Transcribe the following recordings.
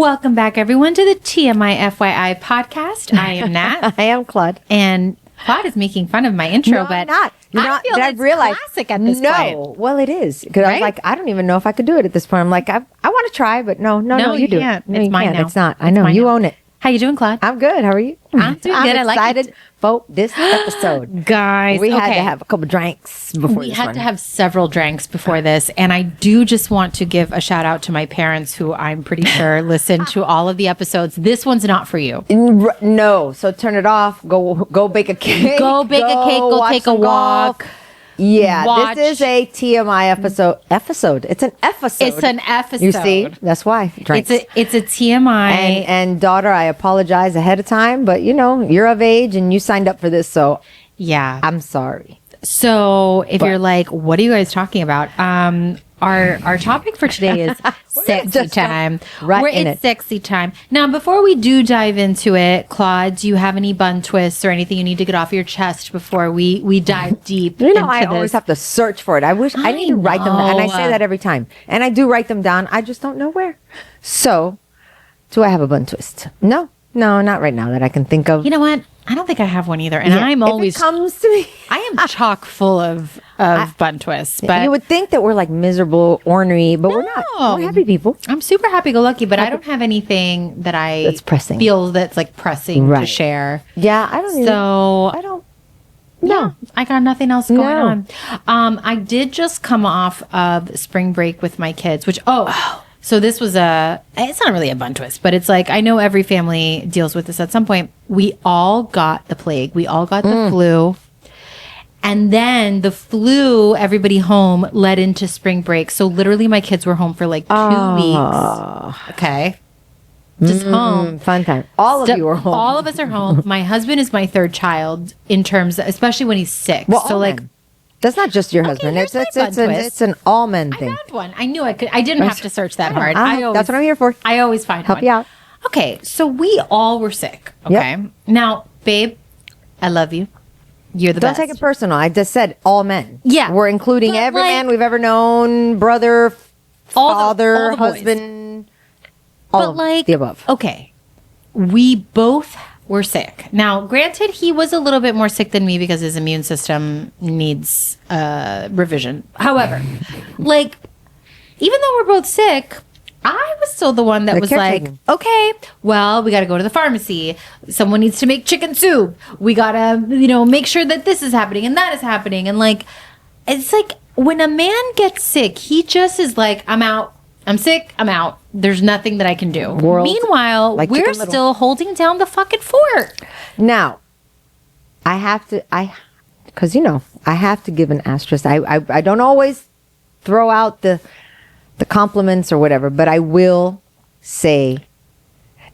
Welcome back, everyone, to the TMI FYI podcast. I am Nat. I am Claude. And Claude is making fun of my intro, No, but I'm not. I feel it's classic at this point. Well, it is. Because I was Right? like, I don't even know if I could do it at this point. I'm like, I want to try, but no, you do can't. it. No, It's you mine can't. now. It's not. I It's know. mine You now. own it. How you doing, Claude? I'm good. How are you? I'm doing good. I like excited it. for this episode. Guys, We had okay. to have a couple drinks before We this had one. to have several drinks before this. And I do just want to give a shout out to my parents who I'm pretty sure listen to all of the episodes. This one's not for you. No. So turn it off. Go bake a cake. Go bake a cake. Go watch take a some golf. walk. Yeah, Watch. this is a TMI episode. It's an episode. It's an episode. You see? That's why. Drinks. It's a TMI. And daughter, I apologize ahead of time, but you're of age and you signed up for this, so yeah. I'm sorry. So if you're like, what are you guys talking about? Our topic for today is sexy just jump time. right in It's it. sexy time. Now, before we do dive into it, Claude, do you have any bun twists or anything you need to get off your chest before we dive deep into I always this? have to search for it. I need to write them down, and I say that every time. And I do write them down. I just don't know where. So, do I have a bun twist? No, not right now that I can think of. You know what? I don't think I have one either. And Yeah, I'm if always it comes to me. I am chock full of bun twists. But You would think that we're like miserable, ornery, but we're not. No. We're happy people. I'm super happy-go-lucky, but I don't have anything that That's pressing. feel that's like pressing to Right. share. Yeah, I don't. So I don't. yeah, I got nothing else going No. on. I did just come off of spring break with my kids, which so this was it's not really a bun twist, but it's like I know every family deals with this at some point. We all got the plague. We all got the flu. And then the flu, everybody home led into spring break. So literally my kids were home for like 2 weeks. Okay. Just home. Fun time. All of you are home. All of us are home. My husband is my third child in terms, especially when he's sick. Well, so all like, men. That's not just your husband. here's It's my bun twist. it's an all men I thing. found one. I knew I could. I didn't have to search that hard. That's what I'm here for. I always find Help one. you out. Okay, so we all were sick. Okay, now, babe, I love you. You're the Don't best. take it personal. I just said all men. Yeah. We're including But, every like, man we've ever known, brother, All the- father, all the boys. husband, all But of like the above. Okay, we both were sick. Now, granted, he was a little bit more sick than me because his immune system needs revision. However, like even though we're both sick, I was still the one that The was like, caretaking. okay, well, we got to go to the pharmacy. Someone needs to make chicken soup. We got to, make sure that this is happening and that is happening. And like, it's like when a man gets sick, he just is like, I'm out. I'm sick. I'm out. There's nothing that I can do. World Meanwhile, like we're Chicken Little. still holding down the fucking fort. Now, I have to, because I have to give an asterisk. I don't always throw out the compliments or whatever, but I will say,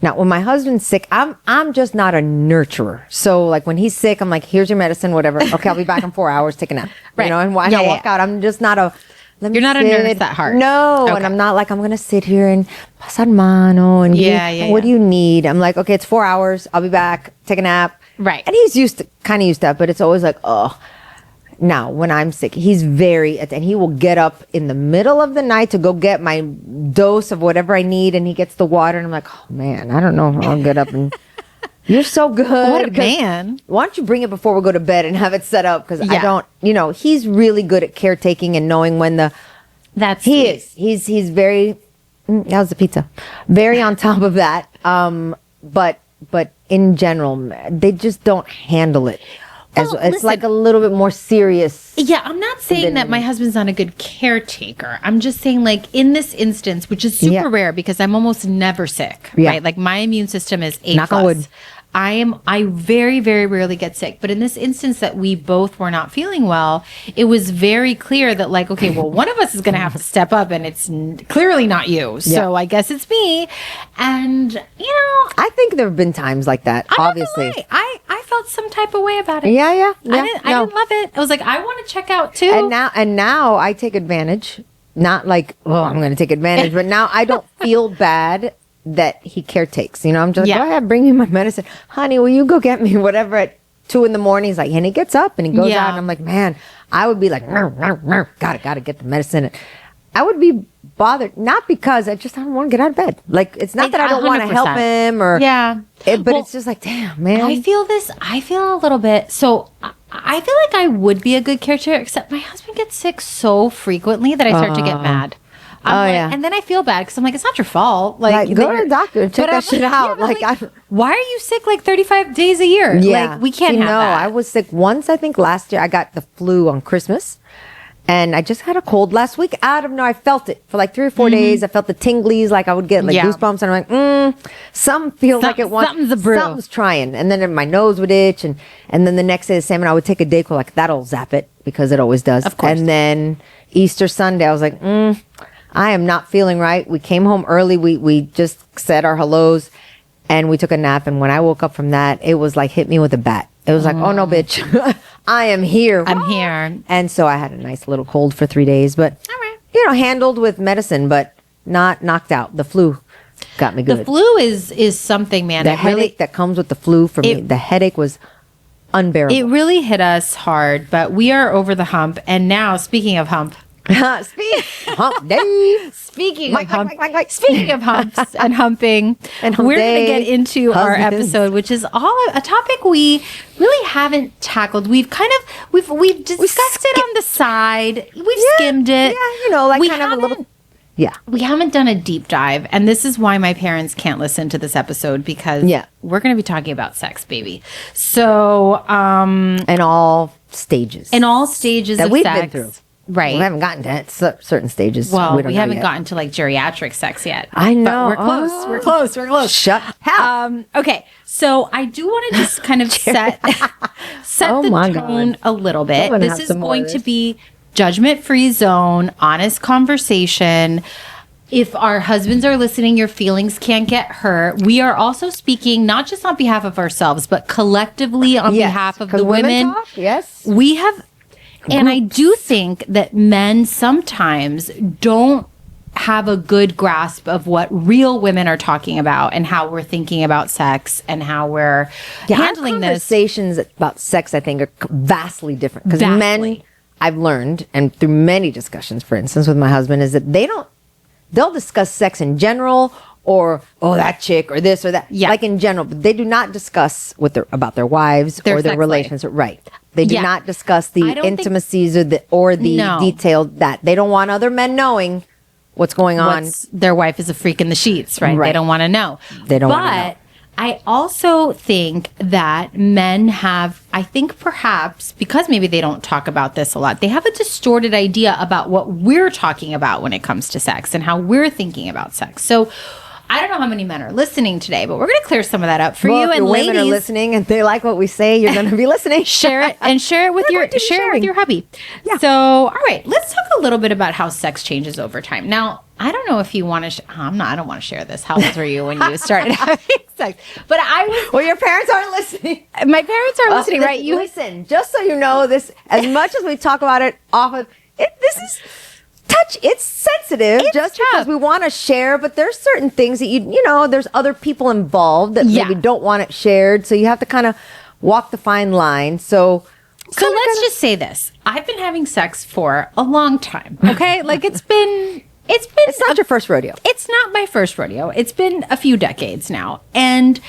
now when my husband's sick, I'm just not a nurturer. So like when he's sick, I'm like, here's your medicine, whatever. Okay, I'll be back in 4 hours. Take a nap. Right. And when I walk out, I'm just not a. You're not a nurse that hard. No, Okay. and I'm not like I'm gonna sit here and pasar mano and what do you need? I'm like, okay, it's 4 hours. I'll be back. Take a nap. Right. And he's kind of used to that, but it's always like, oh. Now, when I'm sick, he's and he will get up in the middle of the night to go get my dose of whatever I need, and he gets the water, and I'm like, oh man, I don't know if I'll get up and. You're so good. What a man. Why don't you bring it before we go to bed and have it set up? Because I Yeah. don't, he's really good at caretaking and knowing when That's he sweet. is. He's very, that was the pizza. Very on top of that. But in general, they just don't handle it. Well, It's listen. like a little bit more serious. Yeah, I'm not saying that my husband's not a good caretaker. I'm just saying, like, in this instance, which is super Yeah. rare because I'm almost never sick, Yeah. right? Like, my immune system is A+. Knock on wood. I very, very rarely get sick. But in this instance that we both were not feeling well, it was very clear that like, okay, well, one of us is going to have to step up and it's clearly not you. So I guess it's me. And, I think there have been times like that, I'm not gonna obviously. lie. I felt some type of way about it. Yeah. I didn't love it. I was like, I want to check out too. And now I take advantage. Not like, oh, I'm going to take advantage, but now I don't feel bad that he caretakes. I'm just like, go ahead, bring me my medicine. Honey, will you go get me whatever at 2 a.m? He's like, and he gets up and he goes out and I'm like, man, I would be like, gotta get the medicine. I would be bothered, not because I don't want to get out of bed. Like, it's not that I don't want to help him or, but it's just like, damn, man. I feel a little bit, so I feel like I would be a good caretaker, except my husband gets sick so frequently that I start to get mad. And then I feel bad because I'm like, it's not your fault. Like go to the doctor and check that shit out. Why are you sick like 35 days a year? Yeah. Like, we can't have that. I was sick once, I think last year. I got the flu on Christmas. And I just had a cold last week. I felt it for like 3 or 4 days. I felt the tinglies, like I would get like goosebumps. And I'm like, something feels like it wants. Something's a brew. Something's trying. And then my nose would itch. And then the next day, the same, and I would take a Dayquil, like that'll zap it because it always does. Of course. And then Easter Sunday, I was like, I am not feeling right. We came home early. We just said our hellos and we took a nap. And when I woke up from that, it was like hit me with a bat. It was like, oh no, bitch, I am here. I'm here. And so I had a nice little cold for 3 days, but handled with medicine, but not knocked out. The flu got me good. The flu is something, man. The headache that comes with the flu for me, the headache was unbearable. It really hit us hard, but we are over the hump. And now, speaking of hump. Hump day. Speaking of humps and humping, and we're going to get into our episode, which is a topic we really haven't tackled. We've discussed it on the side. We've skimmed it. Yeah, kind of a little. Yeah. We haven't done a deep dive, and this is why my parents can't listen to this episode because we're going to be talking about sex, baby. So, in all stages. That we've been through. Right. We haven't gotten to certain stages. Well, we haven't gotten to like geriatric sex yet. I know. But we're close. We're close. Shut up. Okay. So I do want to just kind of set the tone a little bit. This is going to be judgment-free zone, honest conversation. If our husbands are listening, your feelings can't get hurt. We are also speaking not just on behalf of ourselves, but collectively on behalf of the women. Talk, yes. We have. And I do think that men sometimes don't have a good grasp of what real women are talking about and how we're thinking about sex and how we're handling this. Conversations about sex, I think, are vastly different. Because men, I've learned, and through many discussions, for instance, with my husband, is that they'll discuss sex in general or, that chick or this or that. Yeah. Like in general, but they do not discuss about their wives or their relations. Right. They do not discuss the intimacies or the detailed that. They don't want other men knowing what's going on. Their wife is a freak in the sheets, right? They don't want to know. They don't want to know. But I also think that men have, I think perhaps, because maybe they don't talk about this a lot, they have a distorted idea about what we're talking about when it comes to sex and how we're thinking about sex. So I don't know how many men are listening today, but we're going to clear some of that up for you. If and your women are listening and they like what we say, you're going to be listening. Share it with your hubby. Yeah. So, all right, let's talk a little bit about how sex changes over time. Now, I don't know if you want to. I don't want to share this. How old were you when you started having sex? But I was. Well, your parents aren't listening. My parents are listening, right? You listen. Just so you know, this as much as we talk about it often, this is. It's sensitive just because we want to share, but there's certain things that there's other people involved that maybe don't want it shared. So you have to kind of walk the fine line. So let's just say this. I've been having sex for a long time. Okay. Like it's not your first rodeo. It's not my first rodeo. It's been a few decades now. And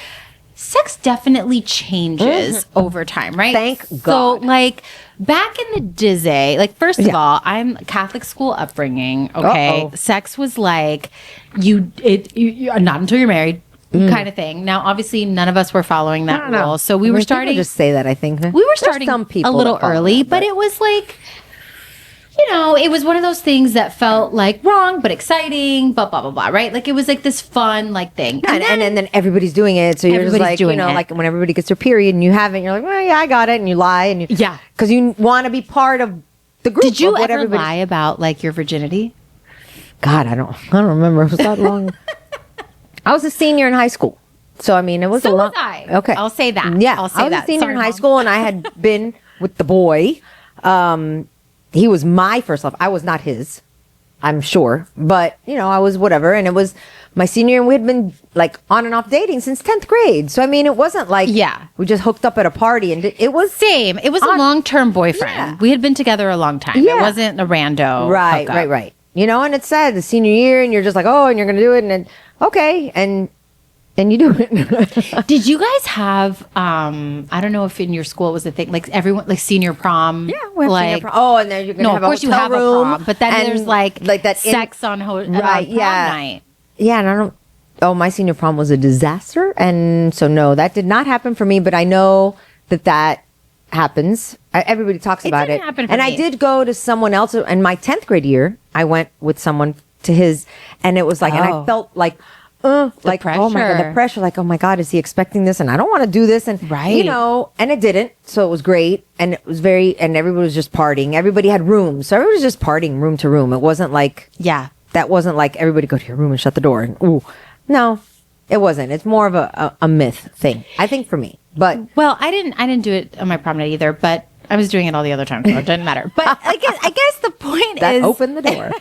sex definitely changes over time, right? Thank God. So, like, back in the Disney, first of all, I'm Catholic school upbringing, okay? Sex was like, you not until you're married kind of thing. Now, obviously, none of us were following that rule. So we were starting... People just say that, I think. We were starting some people a little early, but it was like... it was one of those things that felt like wrong, but exciting, blah, blah, blah, blah, right? Like, it was like this fun, thing. And then everybody's doing it. So you're just like, like when everybody gets their period and you haven't, you're like, well, yeah, I got it. And you lie. And because you want to be part of the group. Did you ever lie about, your virginity? God, I don't remember. It was that long. I was a senior in high school. So, I mean, it was a long. So was I. Okay. I'll say that. Yeah. I'll say that. I was a senior in high school and I had been with the boy. He was my first love. I was not his, I'm sure. But, I was whatever. And it was my senior year and we had been on and off dating since 10th grade. So, I mean, it wasn't like we just hooked up at a party and it was... Same. It was a long-term boyfriend. Yeah. We had been together a long time. Yeah. It wasn't a rando Right. and it's sad the senior year and you're just like, oh, and you're going to do it. And then, okay. And you do it. Did you guys have, I don't know if in your school it was a thing, like everyone, like senior prom? Yeah, we have senior prom. Oh, and then you're going to have of course you have a prom, but then there's like that sex on prom night. Yeah, and I don't. Oh, my senior prom was a disaster, and so no, that did not happen for me. But I know that happens. Everybody talks about it. Happen for and me. I did go to someone else in my 10th grade year. I went with someone to his, and it was like, and I felt like. Like, pressure. oh my God, the pressure. Like, oh my God, is he expecting this? And I don't want to do this. And, Right. And it didn't. So it was great. And it was and everybody was just partying. Everybody had rooms. So everybody was just partying room to room. It wasn't like, that wasn't like everybody go to your room and shut the door. And, ooh, no, it wasn't. It's more of a myth thing, I think, for me. But, well, I didn't do it on my prom night either, but I was doing it all the other time, so it didn't matter. But I guess the point that is opened the door.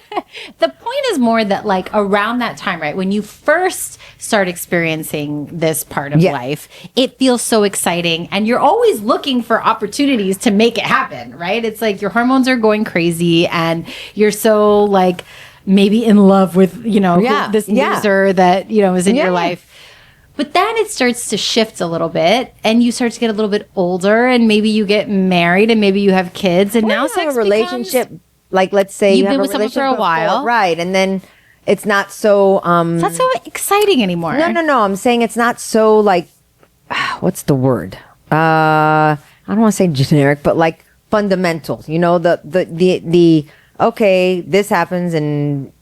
The point is more that like around that time, right, when you first start experiencing this part of life, it feels so exciting, and you're always looking for opportunities to make it happen, right? It's like your hormones are going crazy, and you're so like maybe in love with this loser that is in your life. But then it starts to shift a little bit, and you start to get a little bit older, and maybe you get married, and maybe you have kids, and now you sex have a relationship. Like, let's say you've you have been a with someone for a relationship while, before, right? And then it's not so. It's not so exciting anymore. No. I'm saying it's not so like. What's the word? I don't want to say generic, but like fundamental. The okay, this happens and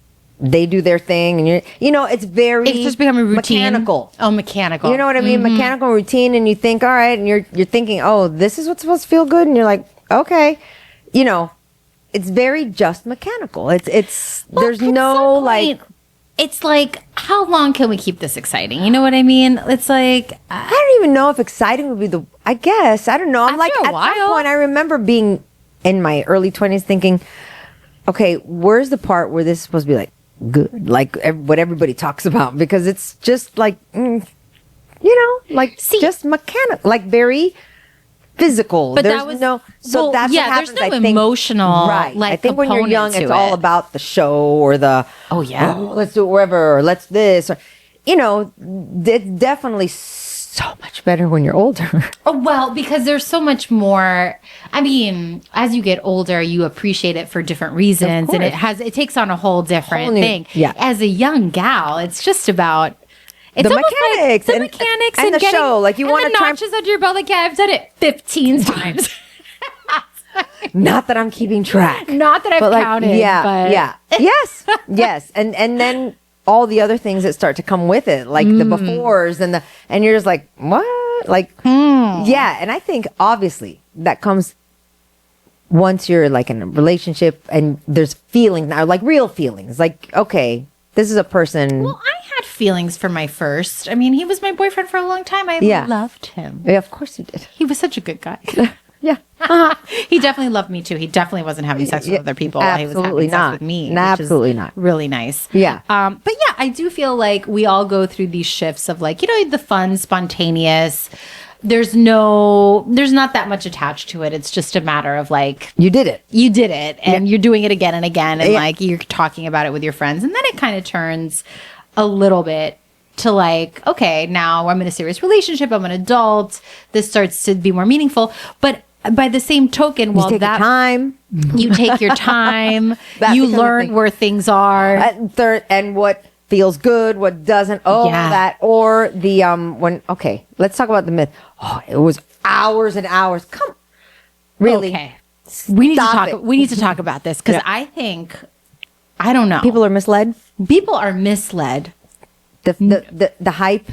they do their thing, and it's very. It's just becoming routine. Mechanical. Oh, mechanical. You know what I mean? Mechanical routine, and you think, all right, and you're thinking, oh, this is what's supposed to feel good, and you're like, okay, it's very just mechanical. It's there's no like. It's like, how long can we keep this exciting? You know what I mean? It's like I don't even know if exciting would be the. I guess I don't know. I'm like after a at while. some point I remember being in my early 20s thinking, okay, where's the part where this is supposed to be like good, like what everybody talks about, because it's just like just mechanical, like very physical. But there's that was no so that's what happens. There's no I think, emotional right. like I think when you're young, it's all it. about the show or the let's do it wherever, or let's this, or it's definitely so much better when you're older. Oh, well, because there's so much more. I mean, as you get older, you appreciate it for different reasons, and it takes on a whole different thing. Yeah. As a young gal, it's just about the mechanics, like the mechanics and the getting, show. Like you want to try notches under your belt. Like, yeah, I've done it 15 times. Not that I'm keeping track. Not that I've counted. Yeah. Yes. And then all the other things that start to come with it, like the befores and you're just like, what? Like, yeah. And I think obviously that comes once you're like in a relationship and there's feelings now, like real feelings. Like, okay, this is a person. Well, I had feelings for my first. I mean, he was my boyfriend for a long time. I loved him. Yeah, of course you did. He was such a good guy. Yeah. He definitely loved me too. He definitely wasn't having sex with other people while he was having sex with me. Absolutely not. Really nice. Yeah. But yeah, I do feel like we all go through these shifts of like, the fun, spontaneous. There's not that much attached to it. It's just a matter of like, you did it and you're doing it again and again. And like, you're talking about it with your friends. And then it kind of turns a little bit to like, okay, now I'm in a serious relationship. I'm an adult. This starts to be more meaningful. But by the same token, you take your time. You learn where things are. And what feels good, what doesn't. That. Or the, let's talk about the myth. Oh, it was hours and hours. Come. Really? Okay. We need to talk about this because I think, I don't know. People are misled. The hype.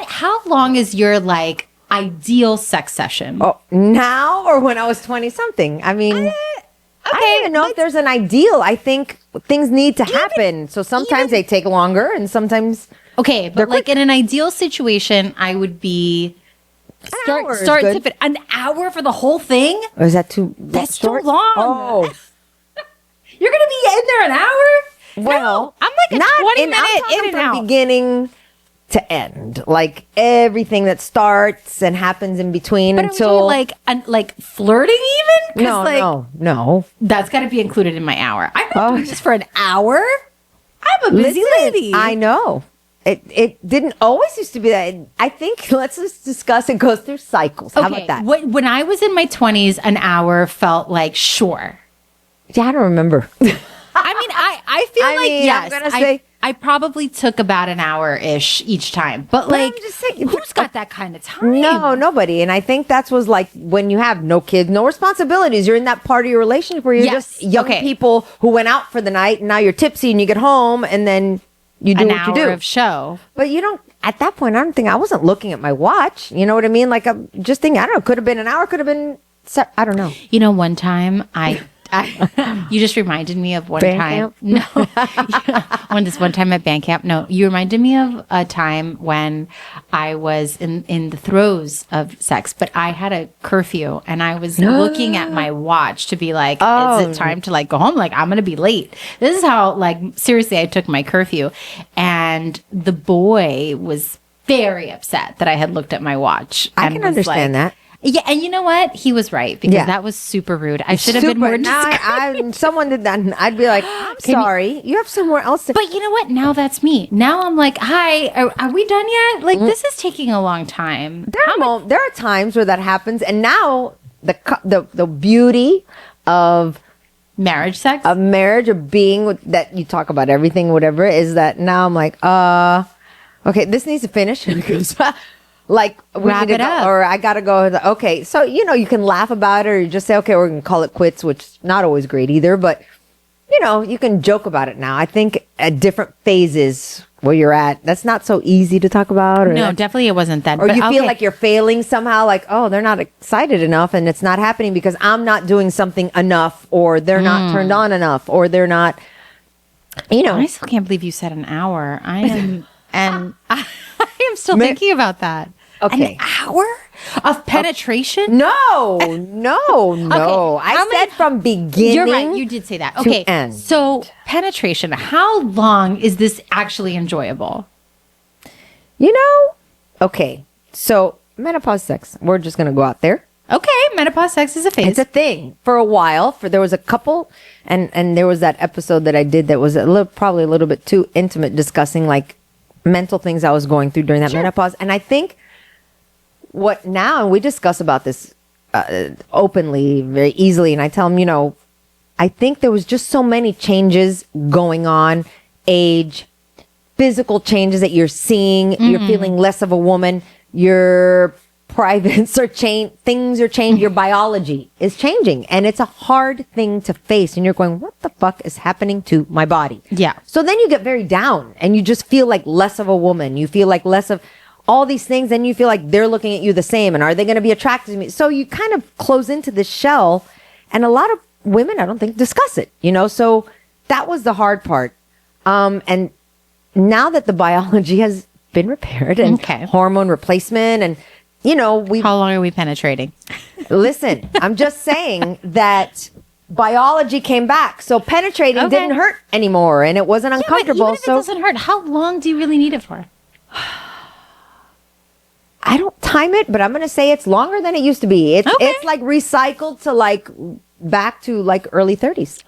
How long is your like ideal sex session? Oh, now or when I was 20 something? I mean, I don't even know if there's an ideal. I think things need to happen. So sometimes they take longer and sometimes. Okay, but like in an ideal situation, I would be start to an hour for the whole thing. Or is that too? That's short? too long. Oh, you're gonna be in there an hour? Well, no, I'm like a 20-minute in and out. Beginning to end. Like everything that starts and happens in between But until like flirting even? 'Cause, no. That's got to be included in my hour. I'm not doing this for an hour. I'm a busy lady. I know. It didn't always used to be that. I think let's just discuss it goes through cycles. How about that? When I was in my 20s, an hour felt like sure. Yeah, I don't remember. I mean, I feel like yes. I'm gonna say I probably took about an hour-ish each time. But like, I'm just saying, who's got that kind of time? no, nobody. And I think that's was like when you have no kids, no responsibilities. You're in that part of your relationship where you're just young people who went out for the night, and now you're tipsy and you get home, and then you do what you do. An hour of show. But you don't. At that point, I wasn't looking at my watch. You know what I mean? Like I'm just thinking. I don't know. Could have been an hour. Could have been. I don't know. You know, one time you just reminded me of one band time. Camp? No, one time at band camp. No, you reminded me of a time when I was in the throes of sex, but I had a curfew and I was looking at my watch to be like, is it time to like go home? Like I'm gonna be late. This is how like seriously I took my curfew, and the boy was very upset that I had looked at my watch. I can understand that. Yeah, and you know what? He was right because that was super rude. I should have been more discreet. Someone did that, and I'd be like, "I'm sorry, you have somewhere else to." But you know what? Now that's me. Now I'm like, "Hi, are we done yet?" Like this is taking a long time. There are times where that happens, and now the beauty of marriage sex, of marriage, of being that you talk about everything, whatever, is that now I'm like, okay, this needs to finish because. Like we wrap need to it go, up, or I gotta go. Okay, so you can laugh about it, or you just say, okay, we're gonna call it quits, which is not always great either. But you can joke about it now. I think at different phases where you're at, that's not so easy to talk about. No, definitely it wasn't that. Or you feel like you're failing somehow, like they're not excited enough, and it's not happening because I'm not doing something enough, or they're not turned on enough, or they're not. I still can't believe you said an hour. I am, and I am still thinking about that. Okay. An hour of penetration? No. I said from beginning. You're right. You did say that. Okay. End. So penetration. How long is this actually enjoyable? Okay. So menopause sex. We're just gonna go out there. Okay. Menopause sex is a phase. It's a thing for a while. There was a couple, and there was that episode that I did that was probably a little bit too intimate, discussing like mental things I was going through during that menopause. And I think and we discuss about this openly, very easily. And I tell them, I think there was just so many changes going on, age, physical changes that you're seeing. Mm-hmm. You're feeling less of a woman. Your privates are changed. Things are changing. Your biology is changing. And it's a hard thing to face. And you're going, what the fuck is happening to my body? Yeah. So then you get very down and you just feel like less of a woman. You feel like less of all these things. And you feel like they're looking at you the same. And are they going to be attracted to me? So you kind of close into this shell. And a lot of women, I don't think, discuss it, So that was the hard part. And now that the biology has been repaired and hormone replacement and, how long are we penetrating? Listen, I'm just saying that biology came back. So penetrating didn't hurt anymore and it wasn't uncomfortable. Even if it doesn't hurt, how long do you really need it for? I don't time it, but I'm going to say it's longer than it used to be. It's like recycled to like back to like early 30s.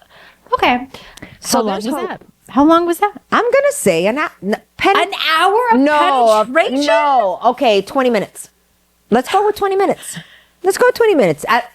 Okay. So how long was that? How long was that? I'm going to say an hour of penetration? No. Okay, 20 minutes. Let's go with 20 minutes.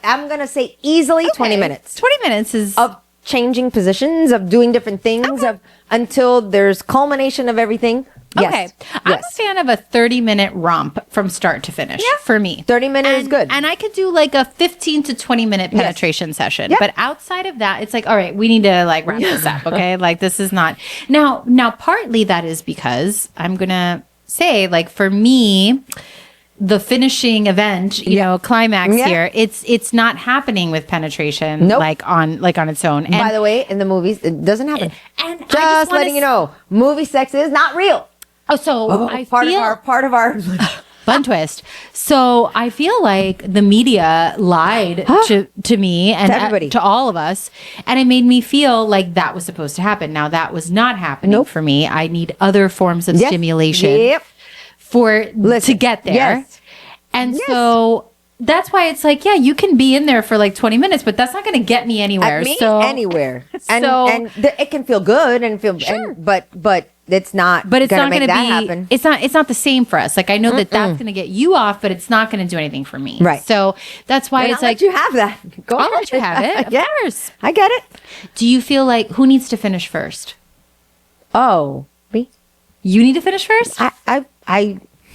I'm going to say easily 20 minutes. 20 minutes is... Of changing positions, of doing different things, until there's culmination of everything. Yes. Okay. I'm a fan of a 30-minute romp from start to finish for me. 30 minutes is good. And I could do like a 15 to 20-minute penetration session. Yep. But outside of that, it's like, all right, we need to like wrap this up, okay? Like this is not... Now, partly that is because I'm going to say, like for me... the finishing event, climax here, it's not happening with penetration like on its own. And by the way, in the movies, it doesn't happen. And just letting you know, movie sex is not real. Part of our fun twist. So I feel like the media lied to me and to everybody, to all of us, and it made me feel like that was supposed to happen. Now that was not happening for me. I need other forms of stimulation. Yep. to get there. Yes. And Yes. so that's why it's like, yeah, you can be in there for like 20 minutes, but that's not going to get me anywhere. Anywhere. And it can feel good and feel, Sure. but it's not. But it's gonna not make going to that be. happen. It's not the same for us. Like I know that that's going to get you off, but it's not going to do anything for me. Right. So that's why And it's I'll like let you have that. Go I'll ahead. let you have it. Of Yeah. course. I get it. Do you feel like who needs to finish first? Oh, me? You need to finish first. I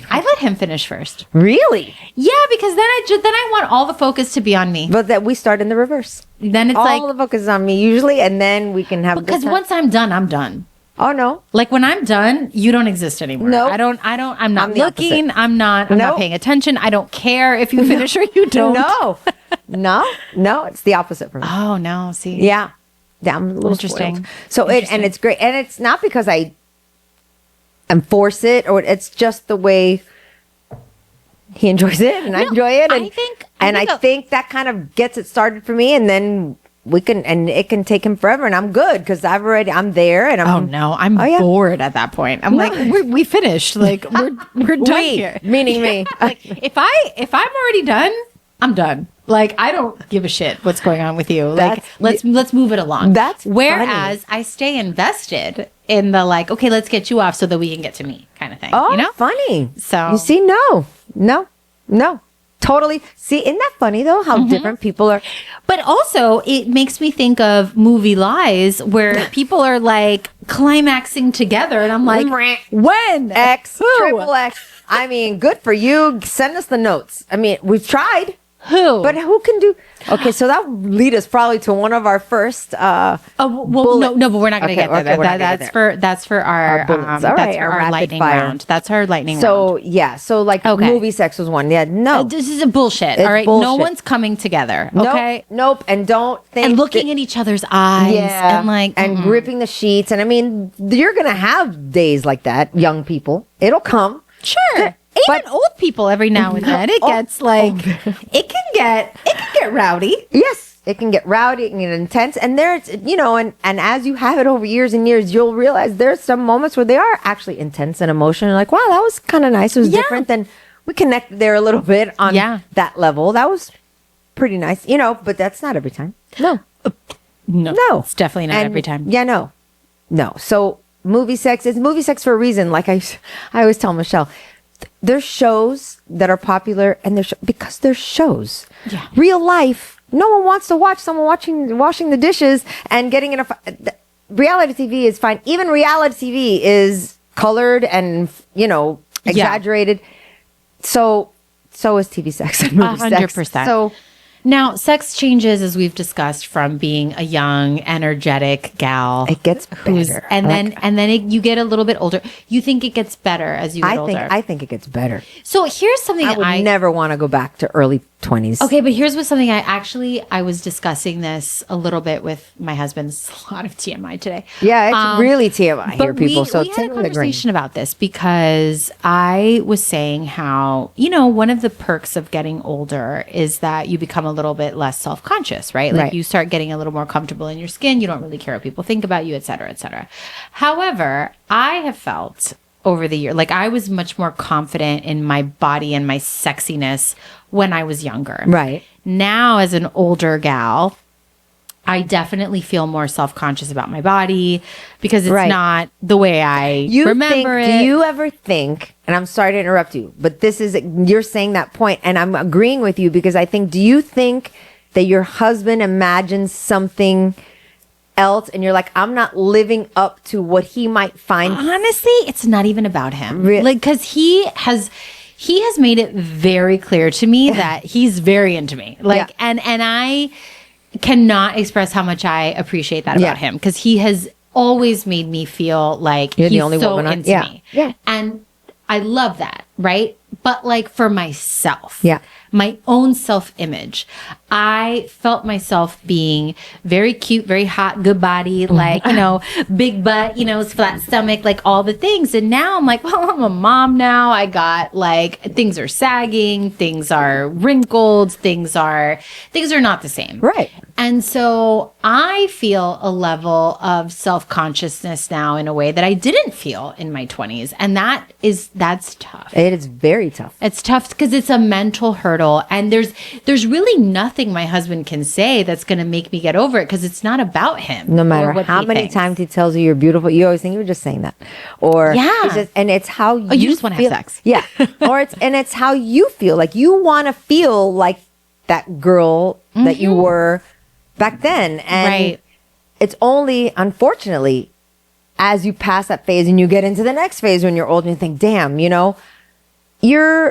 I let him finish first. really. Yeah, because then I want all the focus to be on me. But that we start in the reverse. Then it's All like the focus is on me usually, and then we can have a good because time. once I'm done, I'm done. Oh no. Like when I'm done, you don't exist anymore. No. I'm not I'm the looking. opposite. I'm not Nope. paying attention. I don't care if you finish or you don't. No, it's the opposite for me. Oh no. See. Yeah. I'm a little Interesting. spoiled. So it's great. And it's not because I enforce it or it's just the way he enjoys it and I No, enjoy it. And I think that kind of gets it started for me and then it can take him forever and I'm good because I'm there and I'm. Oh no, I'm yeah. bored at that point. I'm like, we finished. Like we're done here. Meaning me. Like if I'm already done, I'm done. Like I don't give a shit what's going on with you. Like let's move it along. That's whereas I stay invested in the like, okay, let's get you off so that we can get to me kind of thing. Oh, You know? funny. So- you see, no, totally. See, isn't that funny though? How different people are. But also, it makes me think of movie lies where people are like climaxing together, and I'm like, when? X, Who? triple X. I mean, good for you. Send us the notes. I mean, we've tried. Who? But who can do? Okay, so that would lead us probably to one of our first. Oh well, bullet. no, but we're not going to Okay, get there. okay, we're not gonna get That's for our bullets. All that's right, for our our rapid lightning fire. round. That's our lightning round. So yeah, so like Okay. movie sex was one. Yeah, no, This is a bullshit. It's All right, no bullshit. one's coming together. Nope, Okay, nope, and don't think and looking at each other's eyes. yeah, and like and gripping the sheets. And I mean, you're gonna have days like that, young people. It'll come. sure. Even But- old people every now and then it gets like it can get rowdy. Yes, it can get rowdy, it can get intense, and there's and as you have it over years and years, you'll realize there's some moments where they are actually intense and emotional. Like, wow, that was kind of nice. It was Yeah. different than we connected there a little bit on Yeah. that level. That was pretty nice, but that's not every time. No, No, no, it's definitely not And- every time. Yeah, no. So movie sex is movie sex for a reason. Like I always tell Michelle. There's shows that are popular and because they're shows. Yeah. Real life, no one wants to watch someone washing the dishes and getting in reality TV is fine. Even reality TV is colored and, exaggerated. So is TV sex and movie sex. 100%. So Now, sex changes as we've discussed from being a young, energetic gal. it gets better. and then you get a little bit older. You think it gets better as you get older. I think it gets better. So here's something I that would never want to go back to early 20s. Okay, but here's what's something I was discussing this a little bit with my husband. It's a lot of TMI today. Yeah, it's really TMI here, people. So we had a take it with a grain. conversation about this because I was saying how, one of the perks of getting older is that you become a little bit less self-conscious, right? Like Right. you start getting a little more comfortable in your skin. You don't really care what people think about you, et cetera, et cetera. However, I have felt over the year, like I was much more confident in my body and my sexiness when I was younger. Right. Now, as an older gal, I definitely feel more self-conscious about my body because it's Right. not the way I remember it. Do you ever think, and I'm sorry to interrupt you, but you're saying that point, and I'm agreeing with you because do you think that your husband imagines something else and you're like, I'm not living up to what he might find? Honestly, it's not even about him. Really? Like, because he has made it very clear to me that he's very into me. Like, Yeah. and I cannot express how much I appreciate that Yeah. about him because he has always made me feel like You're the he's only so woman on- into yeah. me. Yeah. And I love that, right? But like for myself, Yeah. my own self-image, I felt myself being very cute, very hot, good body, like, big butt, flat stomach, like all the things. And now I'm like, well, I'm a mom now. I got like, things are sagging, things are wrinkled, things are not the same. Right. And so I feel a level of self-consciousness now in a way that I didn't feel in my 20s. And that's tough. It is very tough. It's tough because it's a mental hurdle. And there's really nothing my husband can say that's going to make me get over it because it's not about him. No matter how many times he tells you you're beautiful, you always think you're just saying that. Or and it's how you just want to have sex. Yeah. It's how you feel. Like you want to feel like that girl that you were back then. And it's only, unfortunately, as you pass that phase and you get into the next phase when you're old and you think, damn, your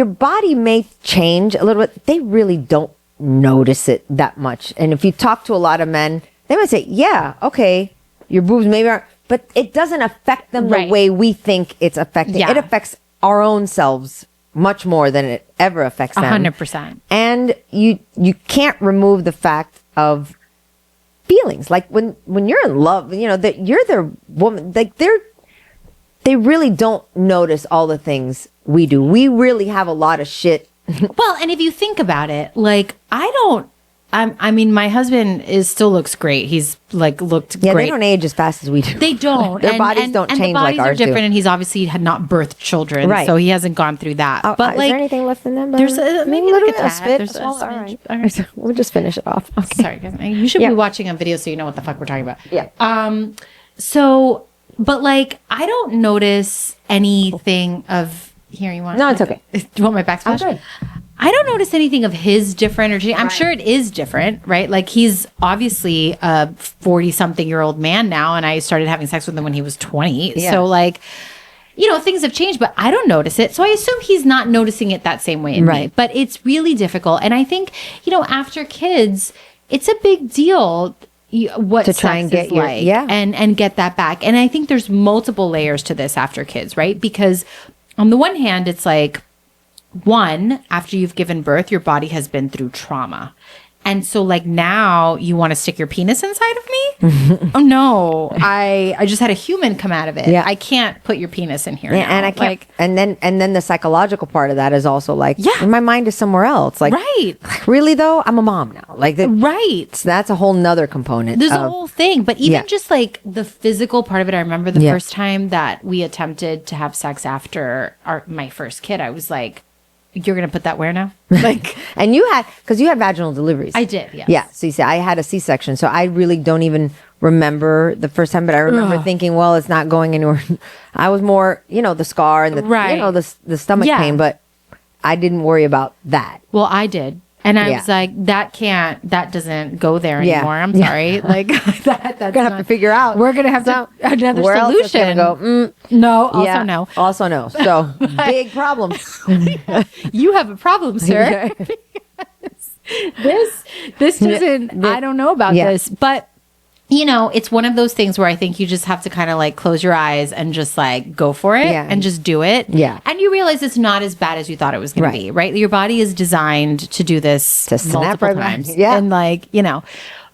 body may change a little bit. They really don't notice it that much. And if you talk to a lot of men, they might say, yeah, okay, your boobs maybe aren't, but it doesn't affect them the way we think it's affecting. It affects our own selves much more than it ever affects them. 100%. And you can't remove the fact of feelings. Like when you're in love, that you're their woman, like they really don't notice all the things we do. We really have a lot of shit. Well, and if you think about it, like I mean, my husband still looks great. He's like looked great. Yeah, they don't age as fast as we do. They don't. Their bodies don't change like ours do. And the bodies are different, and he's obviously had not birthed children, so he hasn't gone through that. But is there anything left in them? There's maybe like a spit. There's all right. We'll just finish it off. Okay. Sorry, guys. You should be watching a video so you know what the fuck we're talking about. Yeah. So, but like, I don't notice anything of here. You want? No, it's okay. Do you want my backsplash? I'm good. I don't notice anything of his different energy. I'm sure it is different, right? Like he's obviously a 40-something-year-old man now, and I started having sex with him when he was 20. Yeah. So like, things have changed, but I don't notice it. So I assume he's not noticing it that same way in me. But it's really difficult. And I think, after kids, it's a big deal what to try and get and get that back. And I think there's multiple layers to this after kids, right? Because on the one hand, it's like, one, after you've given birth, your body has been through trauma. And so like now you want to stick your penis inside of me? Oh no. I just had a human come out of it. Yeah. I can't put your penis in here. Yeah, and I can't and then the psychological part of that is also like my mind is somewhere else. Like really though, I'm a mom now. Like so that's a whole nother component. There's a whole thing. But even just like the physical part of it, I remember the first time that we attempted to have sex after my first kid, I was like, you're going to put that where now? Like, and because you had vaginal deliveries. I did, yes. Yeah. So you see, I had a C-section. So I really don't even remember the first time, but I remember thinking, well, it's not going anywhere. I was more, the scar and the stomach pain, but I didn't worry about that. Well, I did. And I was like, that doesn't go there anymore. I'm sorry. Like that's gonna have to figure out. We're gonna have another where solution. Else go, no, also no. Also no. So big problem. You have a problem, sir. this doesn't, I don't know about this, but it's one of those things where I think you just have to kind of like close your eyes and just like go for it and just do it. Yeah. And you realize it's not as bad as you thought it was going to be, right? Your body is designed to do this multiple times. Yeah. And like,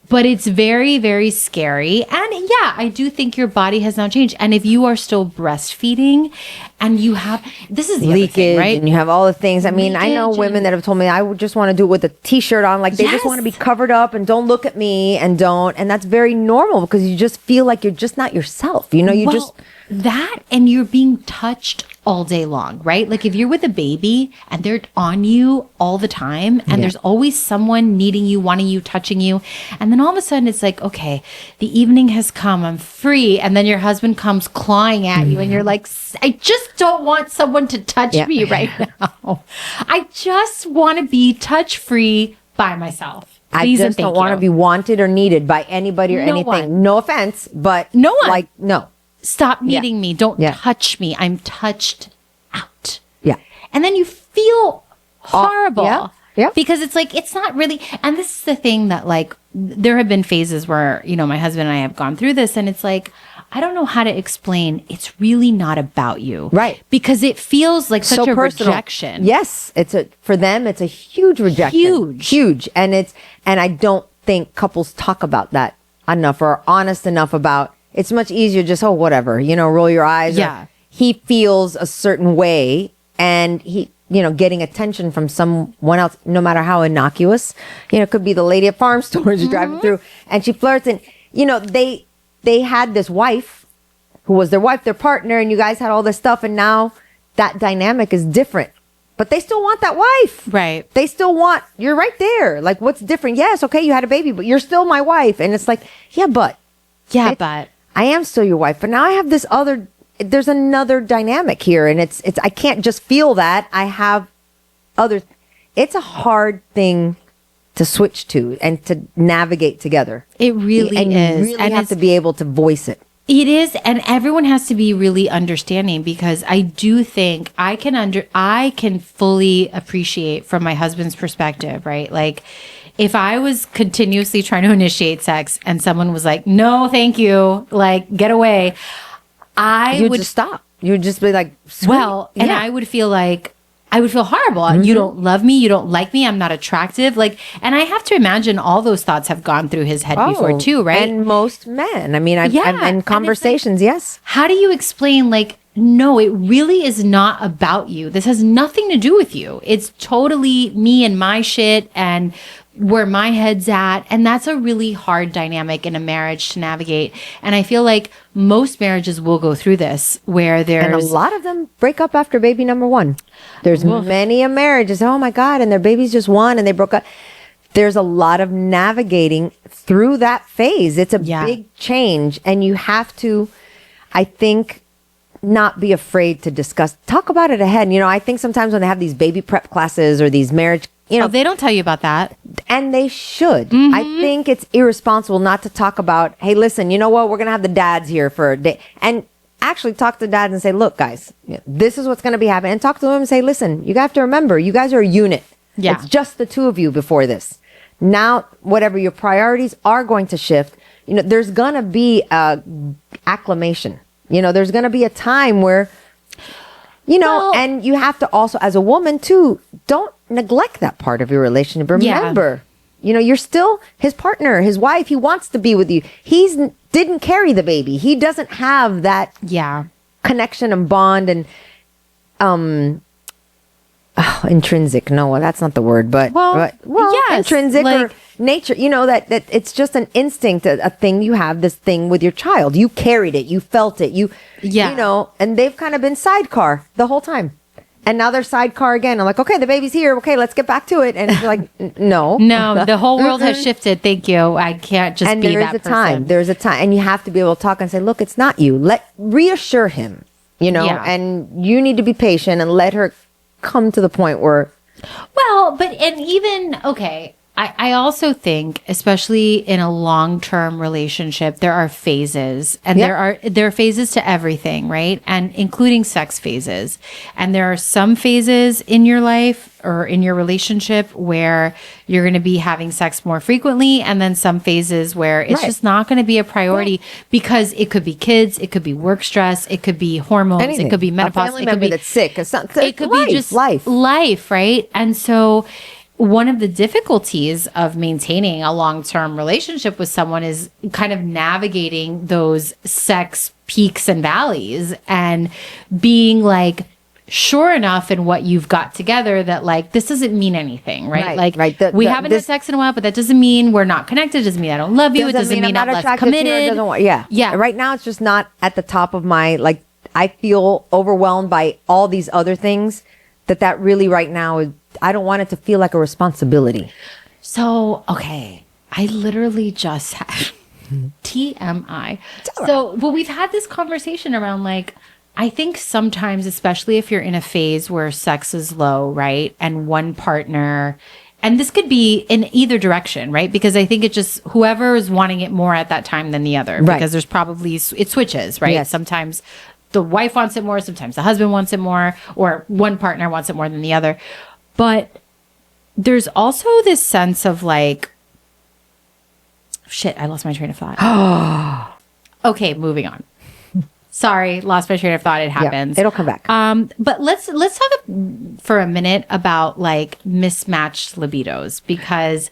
but it's very, very scary. And I do think your body has now changed. And if you are still breastfeeding and you have, this is the leakage, thing, right? And you have all the things. I mean, I know women that have told me, I would just want to do it with a t-shirt on. Like they just want to be covered up and don't look at me and that's very normal because you just feel like you're just not yourself. That and you're being touched all day long, right? Like if you're with a baby and they're on you all the time and there's always someone needing you, wanting you, touching you. And then all of a sudden it's like, okay, the evening has come, I'm free. And then your husband comes clawing at you and you're like, I just don't want someone to touch me right now. I just want to be touch free by myself. Please I just don't want to be wanted or needed by anybody or anything. No offense, but no one. Like, no. Stop needing me. Don't touch me. I'm touched out. Yeah. And then you feel horrible. Yeah. Because it's like, it's not really, and this is the thing that like, there have been phases where, my husband and I have gone through this and it's like, I don't know how to explain. It's really not about you. Right. Because it feels like such a personal. rejection. Yes. For them, it's a huge rejection. Huge. And I don't think couples talk about that enough or are honest enough about, it's much easier just, oh, whatever, roll your eyes. Yeah. He feels a certain way and he, getting attention from someone else, no matter how innocuous, it could be the lady at farm stores you're driving through and she flirts and, they had this wife who was their wife, their partner, and you guys had all this stuff. And now that dynamic is different, but they still want that wife. Right. They still want, you're right there. Like, what's different? Yes. Okay. You had a baby, but you're still my wife. And it's like, but I am still your wife. But now I have there's another dynamic here. And it's, I can't just feel that. I have it's a hard thing to switch to and to navigate together. It really and is. You really have to be able to voice it. It is, and everyone has to be really understanding because I do think I can fully appreciate from my husband's perspective, right? Like if I was continuously trying to initiate sex and someone was like, "No, thank you," like get away, you would just stop. You would just be like, sweet. and I would feel like I would feel horrible. You don't love me. You don't like me. I'm not attractive. Like, and I have to imagine all those thoughts have gone through his head before too, right? And most men. I mean, I've in conversations, yes. How do you explain, like, no, it really is not about you. This has nothing to do with you. It's totally me and my shit and where my head's at. And that's a really hard dynamic in a marriage to navigate. And I feel like most marriages will go through this where there's... And a lot of them break up after baby number one. There's many a marriages, oh my God, and their baby's just one and they broke up. There's a lot of navigating through that phase. It's a big change. And you have to, I think, not be afraid to talk about it ahead. I think sometimes when they have these baby prep classes or these marriage, they don't tell you about that. And they should. I think it's irresponsible not to talk about, hey, listen, you know what? We're going to have the dads here for a day. And actually talk to dads and say, look, guys, this is what's going to be happening. And talk to them and say, listen, you have to remember, you guys are a unit. Yeah. It's just the two of you before this. Now, whatever your priorities are going to shift, there's going to be a acclimation. There's going to be a time where, and you have to also, as a woman too, don't neglect that part of your relationship. Remember, you're still his partner, his wife. He wants to be with you. Didn't carry the baby. He doesn't have that connection and bond and intrinsic. No, that's not the word, but yes, intrinsic or nature. That it's just an instinct, a thing you have. This thing with your child, you carried it, you felt it, and they've kind of been sidecar the whole time. And now they're sidecar again. I'm like, okay, the baby's here. Okay, let's get back to it. And you're like, no. No, the whole world has shifted. Thank you. I can't just be that person. There's a time. And you have to be able to talk and say, look, it's not you. Reassure him, and you need to be patient and let her come to the point where. Well, I also think, especially in a long-term relationship, there are phases, and there are phases to everything, right? And including sex phases. And there are some phases in your life or in your relationship where you're going to be having sex more frequently, and then some phases where it's just not going to be a priority because it could be kids, it could be work stress, it could be hormones, it could be menopause, a family member that's sick, it could be just life, right? And so one of the difficulties of maintaining a long-term relationship with someone is kind of navigating those sex peaks and valleys and being like sure enough in what you've got together that like this doesn't mean anything, right? We haven't had sex in a while, but that doesn't mean we're not connected. It doesn't mean I don't love you. It doesn't mean I'm less committed. Yeah. Right now it's just not at the top of my, like, I feel overwhelmed by all these other things that really right now is, I don't want it to feel like a responsibility. So, okay. I literally just had TMI. So, but we've had this conversation around like, I think sometimes, especially if you're in a phase where sex is low, right? And one partner, and this could be in either direction, right? Because I think it just, whoever is wanting it more at that time than the other, because there's probably, it switches, right? Yes. Sometimes the wife wants it more, sometimes the husband wants it more, or one partner wants it more than the other. But there's also this sense of like, shit, I lost my train of thought. Okay, moving on. Sorry, lost my train of thought. It happens. it'll come back. But let's talk for a minute about like mismatched libidos, because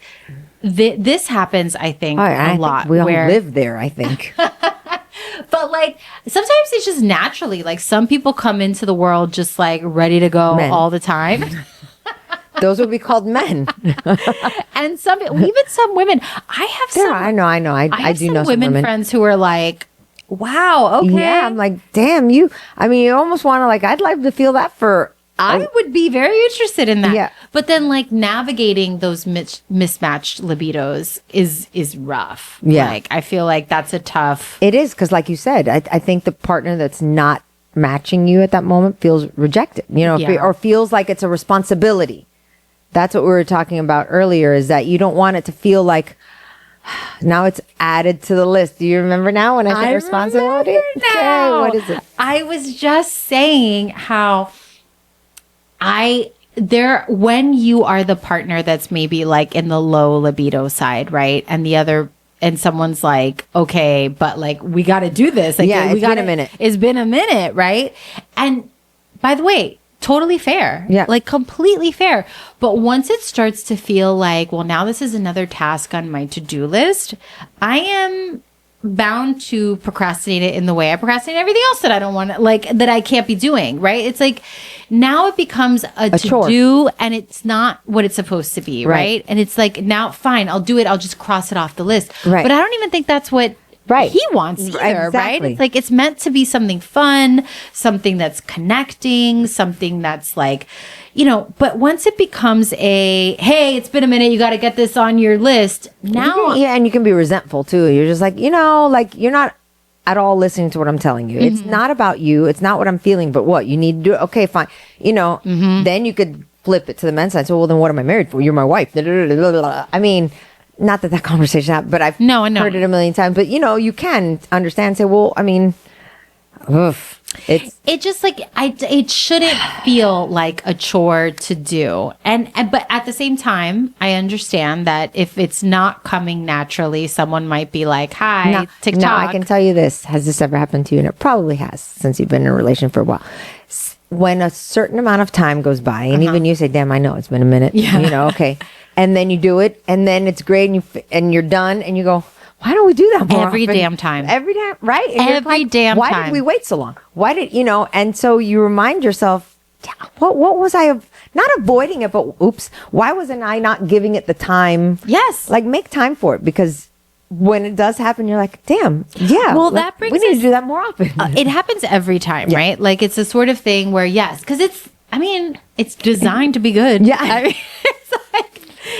this happens, I think, I a lot. think we all live there, I think. But like sometimes it's just naturally, like some people come into the world just like ready to go all the time. Those would be called men. And even some women. I know. I do know some women friends who are like, wow, okay. Yeah, I'm like, damn, you almost want to like, I'd like to feel that for. I would be very interested in that. Yeah. But then like navigating those mismatched libidos is rough. Yeah. Like I feel like that's a tough. It is, because like you said, I think the partner that's not matching you at that moment feels rejected, or feels like it's a responsibility. That's what we were talking about earlier, is that you don't want it to feel like now it's added to the list. Do you remember now when I said responsibility? Now. Okay, what is it? I was just saying how when you are the partner that's maybe like in the low libido side, right? And someone's like, okay, but like, we got to do this. Like, it's been a minute. It's been a minute, right? And by the way, totally fair. Yeah. Like completely fair. But once it starts to feel like, well, now this is another task on my to-do list, I am bound to procrastinate it in the way I procrastinate everything else that I don't want to, like, that I can't be doing, right? It's like now it becomes a to-do and it's not what it's supposed to be, right? And it's like, now fine, I'll do it. I'll just cross it off the list. Right. But I don't even think that's what he wants either, right? It's like, it's meant to be something fun, something that's connecting, something that's like, but once it becomes hey, it's been a minute, you got to get this on your list now. And you can be resentful too. You're just like, like you're not at all listening to what I'm telling you. It's not about you. It's not what I'm feeling, but what you need to do. Okay, fine. Then you could flip it to the men's side. So, well, then what am I married for? You're my wife. I mean, not that conversation happened, but I've heard it a million times. But you can understand. And say, well, I mean, it just like it shouldn't feel like a chore to do, and but at the same time, I understand that if it's not coming naturally, someone might be like, "Hi, TikTok." Now I can tell you this: has this ever happened to you? And it probably has, since you've been in a relationship for a while. When a certain amount of time goes by, and even you say, "Damn, I know it's been a minute," okay. And then you do it, and then it's great, and you're done, and you go, why don't we do that more every often? damn time? Every damn right? And every damn why time. Why did we wait so long? Why did And so you remind yourself, what was I not avoiding it, but oops, why wasn't I not giving it the time? Yes, like make time for it, because when it does happen, you're like, damn, yeah. Well, that brings we need to do that more often. It happens every time, right? Like it's a sort of thing where because it's designed to be good. Yeah, it's like.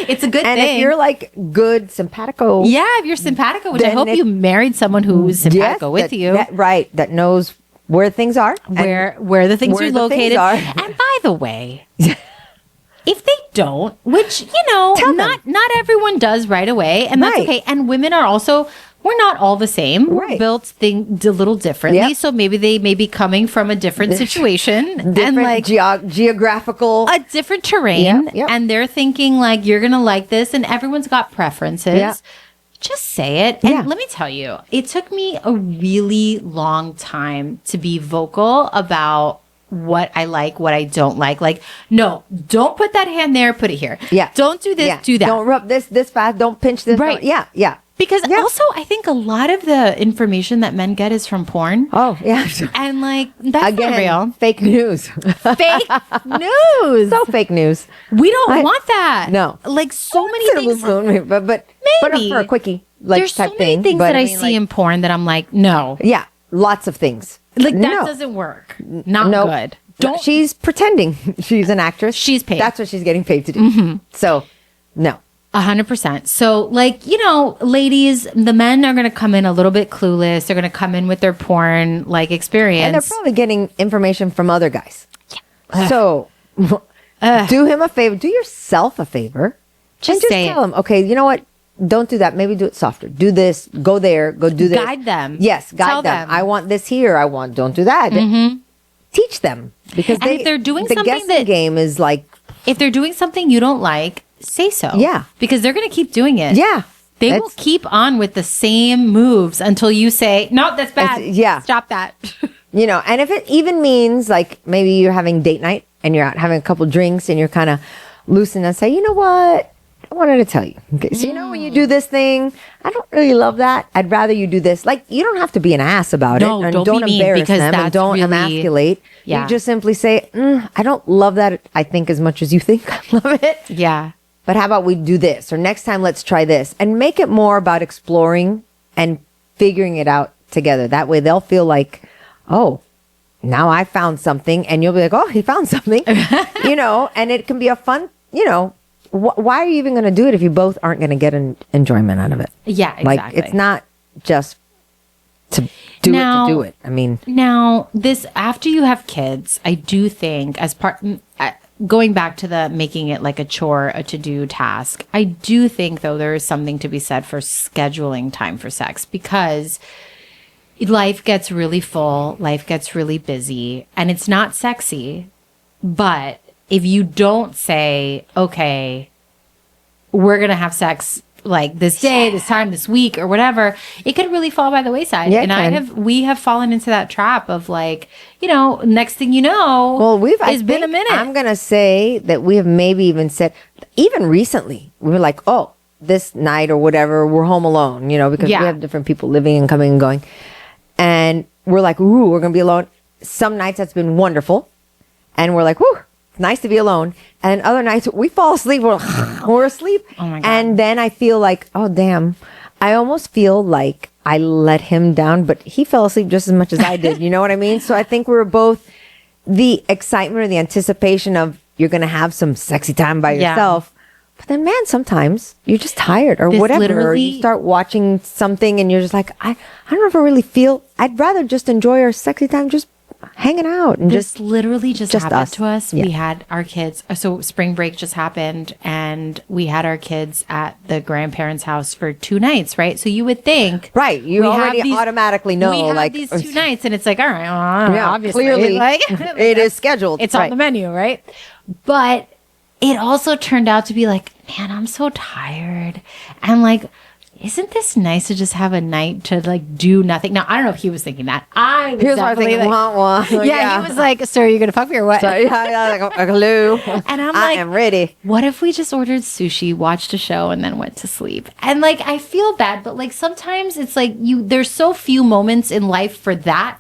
It's a good thing. And if you're like good simpatico. Yeah, if you're simpatico, which I hope you married someone who's simpatico with you. That knows where things are. Where the things are located. And by the way, if they don't, which, not everyone does right away, and that's okay. And women are also, we're not all the same. We're built a little differently. Yep. So maybe they may be coming from a different situation. And like geographical. A different terrain. Yep. And they're thinking like, you're going to like this. And everyone's got preferences. Yep. Just say it. And let me tell you, it took me a really long time to be vocal about what I like, what I don't like. Like, no, don't put that hand there, put it here. Yeah. Don't do this, do that. Don't rub this fast. Don't pinch this. Right. Yeah. Because also, I think a lot of the information that men get is from porn. Oh, yeah. And like, that's not real. Fake news. Fake news. So fake news. We don't want that. No. Like so many things. But maybe. For a quickie. Like, there's so many things that I see in porn that I'm like, no. Yeah. Lots of things. Like that doesn't work. Not good. Don't. She's pretending she's an actress. She's paid. That's what she's getting paid to do. So, no. 100%. So like, ladies, the men are going to come in a little bit clueless. They're going to come in with their porn like experience. And they're probably getting information from other guys. Yeah. So do him a favor. Do yourself a favor. Just tell him, okay, you know what? Don't do that. Maybe do it softer. Do this. Go there. Go do this. Guide them. Yes, guide them. I want this here. Don't do that. Mm-hmm. Teach them. Because if they're doing the something guessing game is like. If they're doing something you don't like, say so. Yeah. Because they're going to keep doing it. Yeah. They will keep on with the same moves until you say, no, that's bad. Yeah. Stop that. You know, and if it even means like maybe you're having date night and you're out having a couple drinks and you're kind of loosen and say, you know what? I wanted to tell you. Okay, so you know when you do this thing, I don't really love that. I'd rather you do this. Like you don't have to be an ass about No, it, and don't be mean, embarrass because them, and that's don't really- emasculate. Yeah. You just simply say, I don't love that. I think as much as you think I love it. Yeah. But how about we do this, or next time let's try this, and make it more about exploring and figuring it out together. That way they'll feel like, oh, now I found something, and you'll be like, oh, he found something, you know, and it can be a fun, you know. Why are you even going to do it if you both aren't going to get an enjoyment out of it? Yeah, exactly. Like, it's not just to do it to do it. I mean, now this, after you have kids, I do think as part, going back to the making it like a chore, a to-do task, I do think though there is something to be said for scheduling time for sex, because life gets really full, life gets really busy, and it's not sexy, but if you don't say, okay, we're going to have sex like this day, this time, this week, or whatever, it could really fall by the wayside. Yeah, and we have fallen into that trap of like, you know, next thing you know, well, it's been a minute. I'm going to say that we have maybe even said, even recently, we were like, oh, this night or whatever, we're home alone, you know, because we have different people living and coming and going. And we're like, ooh, we're going to be alone. Some nights that's been wonderful. And we're like, whoo, nice to be alone. And other nights we fall asleep, we're asleep. Oh my God. And then I feel like, oh damn, I almost feel like I let him down, but he fell asleep just as much as I did. You know what I mean? So I think we were both the excitement or the anticipation of you're going to have some sexy time by yourself. But then, man, sometimes you're just tired or whatever. Or you start watching something and you're just like, I don't ever really feel, I'd rather just enjoy our sexy time just hanging out and this literally just happened us. to us. Yeah. We had our kids. So spring break just happened, and we had our kids at the grandparents' house for 2 nights. Right. So you would think, right, you we have already automatically know, we have like these 2 nights, and it's like, all right, well, obviously, clearly, like it is scheduled. it's on the menu, right? But it also turned out to be like, man, I'm so tired, and like, isn't this nice to just have a night to like do nothing? Now I don't know if he was thinking that. I was Here's what I was definitely thinking. like, Wah, wah. yeah, he was like, "So are you gonna fuck me or what?" So, yeah, like, hello. And I'm I like, am ready. what if we just ordered sushi, watched a show, and then went to sleep? And like, I feel bad, but like sometimes it's like there's so few moments in life for that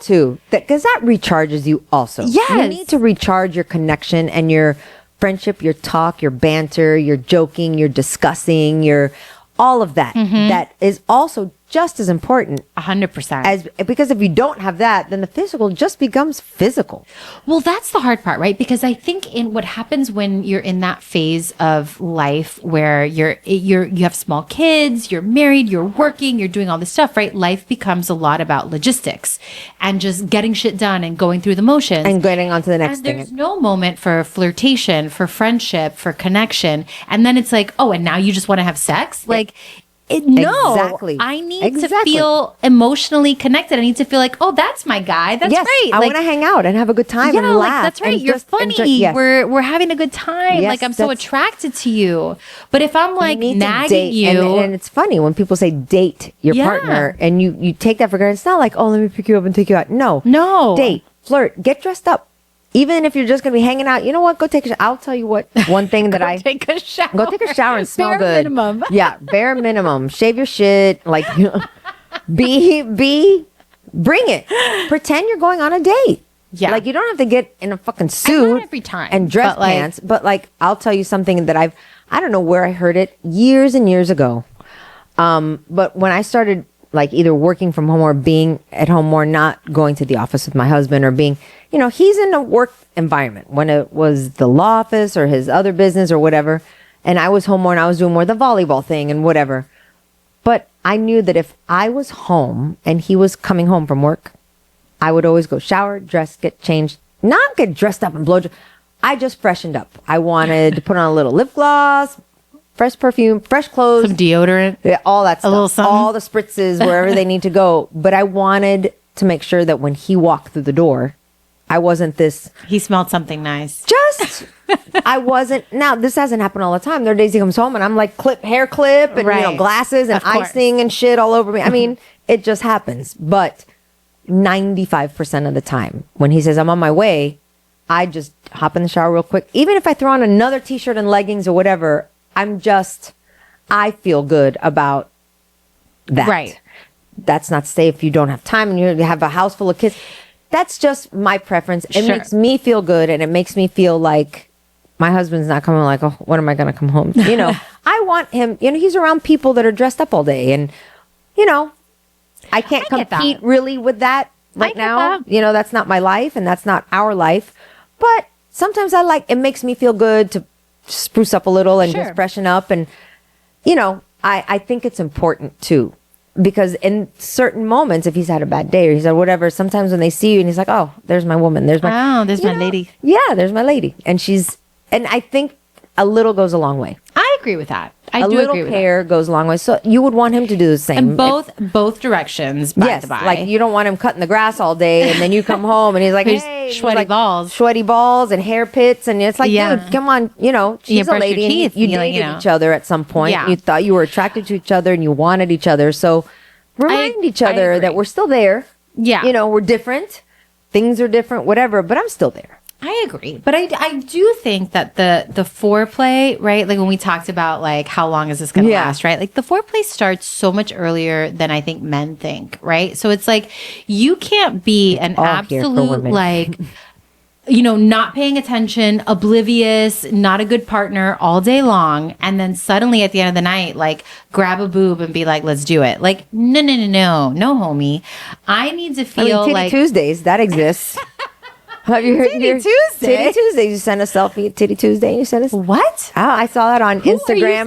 too. Because that recharges you also. Yes. You need to recharge your connection and your friendship, your talk, your banter, your joking, your discussing, your all of that. That is also just as important 100%. as, because if you don't have that, then the physical just becomes physical. Well, that's the hard part, right? Because I think in what happens when you're in that phase of life where you have small kids, you're married, you're working, you're doing all this stuff, right? Life becomes a lot about logistics and just getting shit done and going through the motions And getting on to the next and thing. there's no moment for flirtation, for friendship, for connection. And then it's like, oh, and now you just want to have sex? Like, no, Exactly. I need to feel emotionally connected. I need to feel like, oh, that's my guy. That's yes, great. I like, want to hang out and have a good time yeah, and like, laugh. that's right. and You're just funny. enjoy- yes. We're having a good time. Yes, like I'm so that's- attracted to you. But if I'm like need to nagging date. you, And it's funny when people say date your Yeah. partner and you take that for granted. It's not like, oh, let me pick you up and take you out. No. Date, flirt, get dressed up. Even if you're just going to be hanging out, you know what? Go take a shower. I'll tell you what, one thing that take a shower. go take a shower and smell Bare good. minimum. Yeah, bare minimum. Shave your shit. Like, you know, bring it. Pretend you're going on a date. Yeah. Like, you don't have to get in a fucking And suit not every time, and dress but, like- pants. But like, I'll tell you something that I don't know where I heard it years and years ago. But when I started like either working from home or being at home or not going to the office with my husband or being, you know, he's in a work environment when it was the law office or his other business or whatever. And I was home more and I was doing more the volleyball thing and whatever. But I knew that if I was home and he was coming home from work, I would always go shower, dress, get changed, not get dressed up and blow. I just freshened up. I wanted to put on a little lip gloss, fresh perfume, fresh clothes, some deodorant. yeah, all that stuff, little something. all the spritzes wherever they need to go. But I wanted to make sure that when he walked through the door, I wasn't this. He smelled something nice. Just, I wasn't. Now, this hasn't happened all the time. There are days he comes home and I'm like hair clip and, Right. glasses and Of course. icing and shit all over me. I mean, it just happens. But 95% of the time when he says, I'm on my way, I just hop in the shower real quick. Even if I throw on another t-shirt and leggings or whatever, I feel good about that. Right. That's not to say if you don't have time and you have a house full of kids. That's just my preference. It Sure. makes me feel good, and it makes me feel like my husband's not coming like, oh, when am I going to come home? I want him, he's around people that are dressed up all day. And, I can't I get compete that. really with that right get now. that. That's not my life and that's not our life. But sometimes it makes me feel good to spruce up a little and Sure. just freshen up. And, I think it's important too. Because in certain moments, if he's had a bad day or he's had whatever, sometimes when they see you and he's like, oh, there's my woman. There's my Lady. Yeah, there's my lady. And I think a little goes a long way. I agree with that. I A do little agree with that. care goes a long way. So you would want him to do the same. And both directions, by Yes, the by. like you don't want him cutting the grass all day and then you come home and he's like, He's hey, and he's sweaty like, balls. sweaty balls and hair pits. And it's like, Yeah. dude, come on, she's a brush your lady and teeth, you you dated know. each other at some point. Yeah. You thought you were attracted to each other and you wanted each other. So remind each I other agree. that we're still there. Yeah. We're different. Things are different, whatever, but I'm still there. I agree. But I do think that the foreplay, right? Like when we talked about like how long is this going to Yeah. last, right? Like the foreplay starts so much earlier than I think men think, right? So it's like you can't be an all here for absolute women. like not paying attention, oblivious, not a good partner all day long. And then suddenly at the end of the night, like grab a boob and be like, let's do it. Like, no, homie. I need to feel Titty like Tuesdays, that exists. Have you heard Titty Tuesday? Titty Tuesdays. You sent a selfie. Titty Tuesday. You sent us. what? Oh, I saw that on Instagram.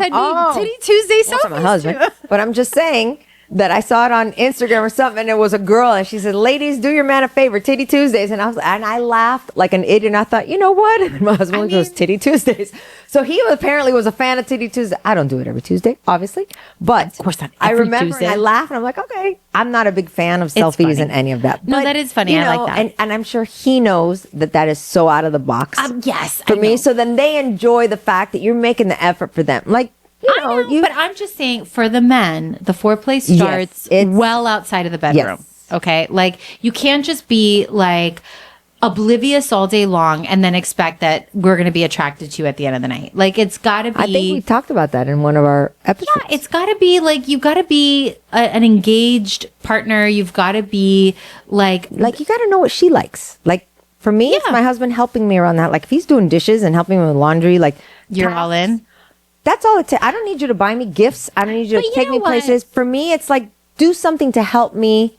Titty Tuesday That's my selfies husband. to? But I'm just saying that I saw it on Instagram or something, and it was a girl, and she said, "Ladies, do your man a favor, Titty Tuesdays." And I laughed like an idiot. And I thought, you know what? And my husband goes, "Titty Tuesdays." So he apparently was a fan of Titty Tuesday. I don't do it every Tuesday, obviously, but Of course not I every remember Tuesday. and I laughed, and I'm like, okay, I'm not a big fan of selfies funny. and any of that. No, But, that is funny. I like that. And I'm sure he knows that is so out of the box. Yes, for I me. know. So then they enjoy the fact that you're making the effort for them. Like, I know, but I'm just saying for the men, the foreplay starts it's- well outside of the bedroom. Yes. Okay. Like you can't just be like oblivious all day long and then expect that we're going to be attracted to you at the end of the night. Like it's got to be. I think we talked about that in one of our episodes. Yeah, it's got to be like you got to be an engaged partner. You've got to be like you got to know what she likes. Like for me, it's Yeah. my husband helping me around that. Like if he's doing dishes and helping me with laundry, like you're tasks, all in. That's all it takes. I don't need you to buy me gifts. I don't need you But to you take know me what? places. For me, it's like do something to help me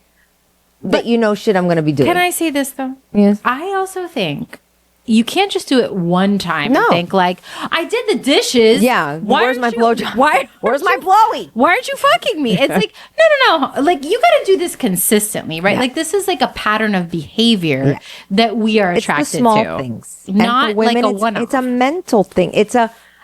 that shit I'm going to be doing. Can I say this though? Yes. I also think you can't just do it one time No. and think like, I did the dishes. Yeah. Where's my aren't you- blowjob? Why? Where's my aren't you- blowy? Why aren't you fucking me? It's like, no. Like you got to do this consistently, right? Yeah. Like this is like a pattern of behavior that we are It's attracted the small to. things. Not And for women, like a it's- one-off. It's a mental thing.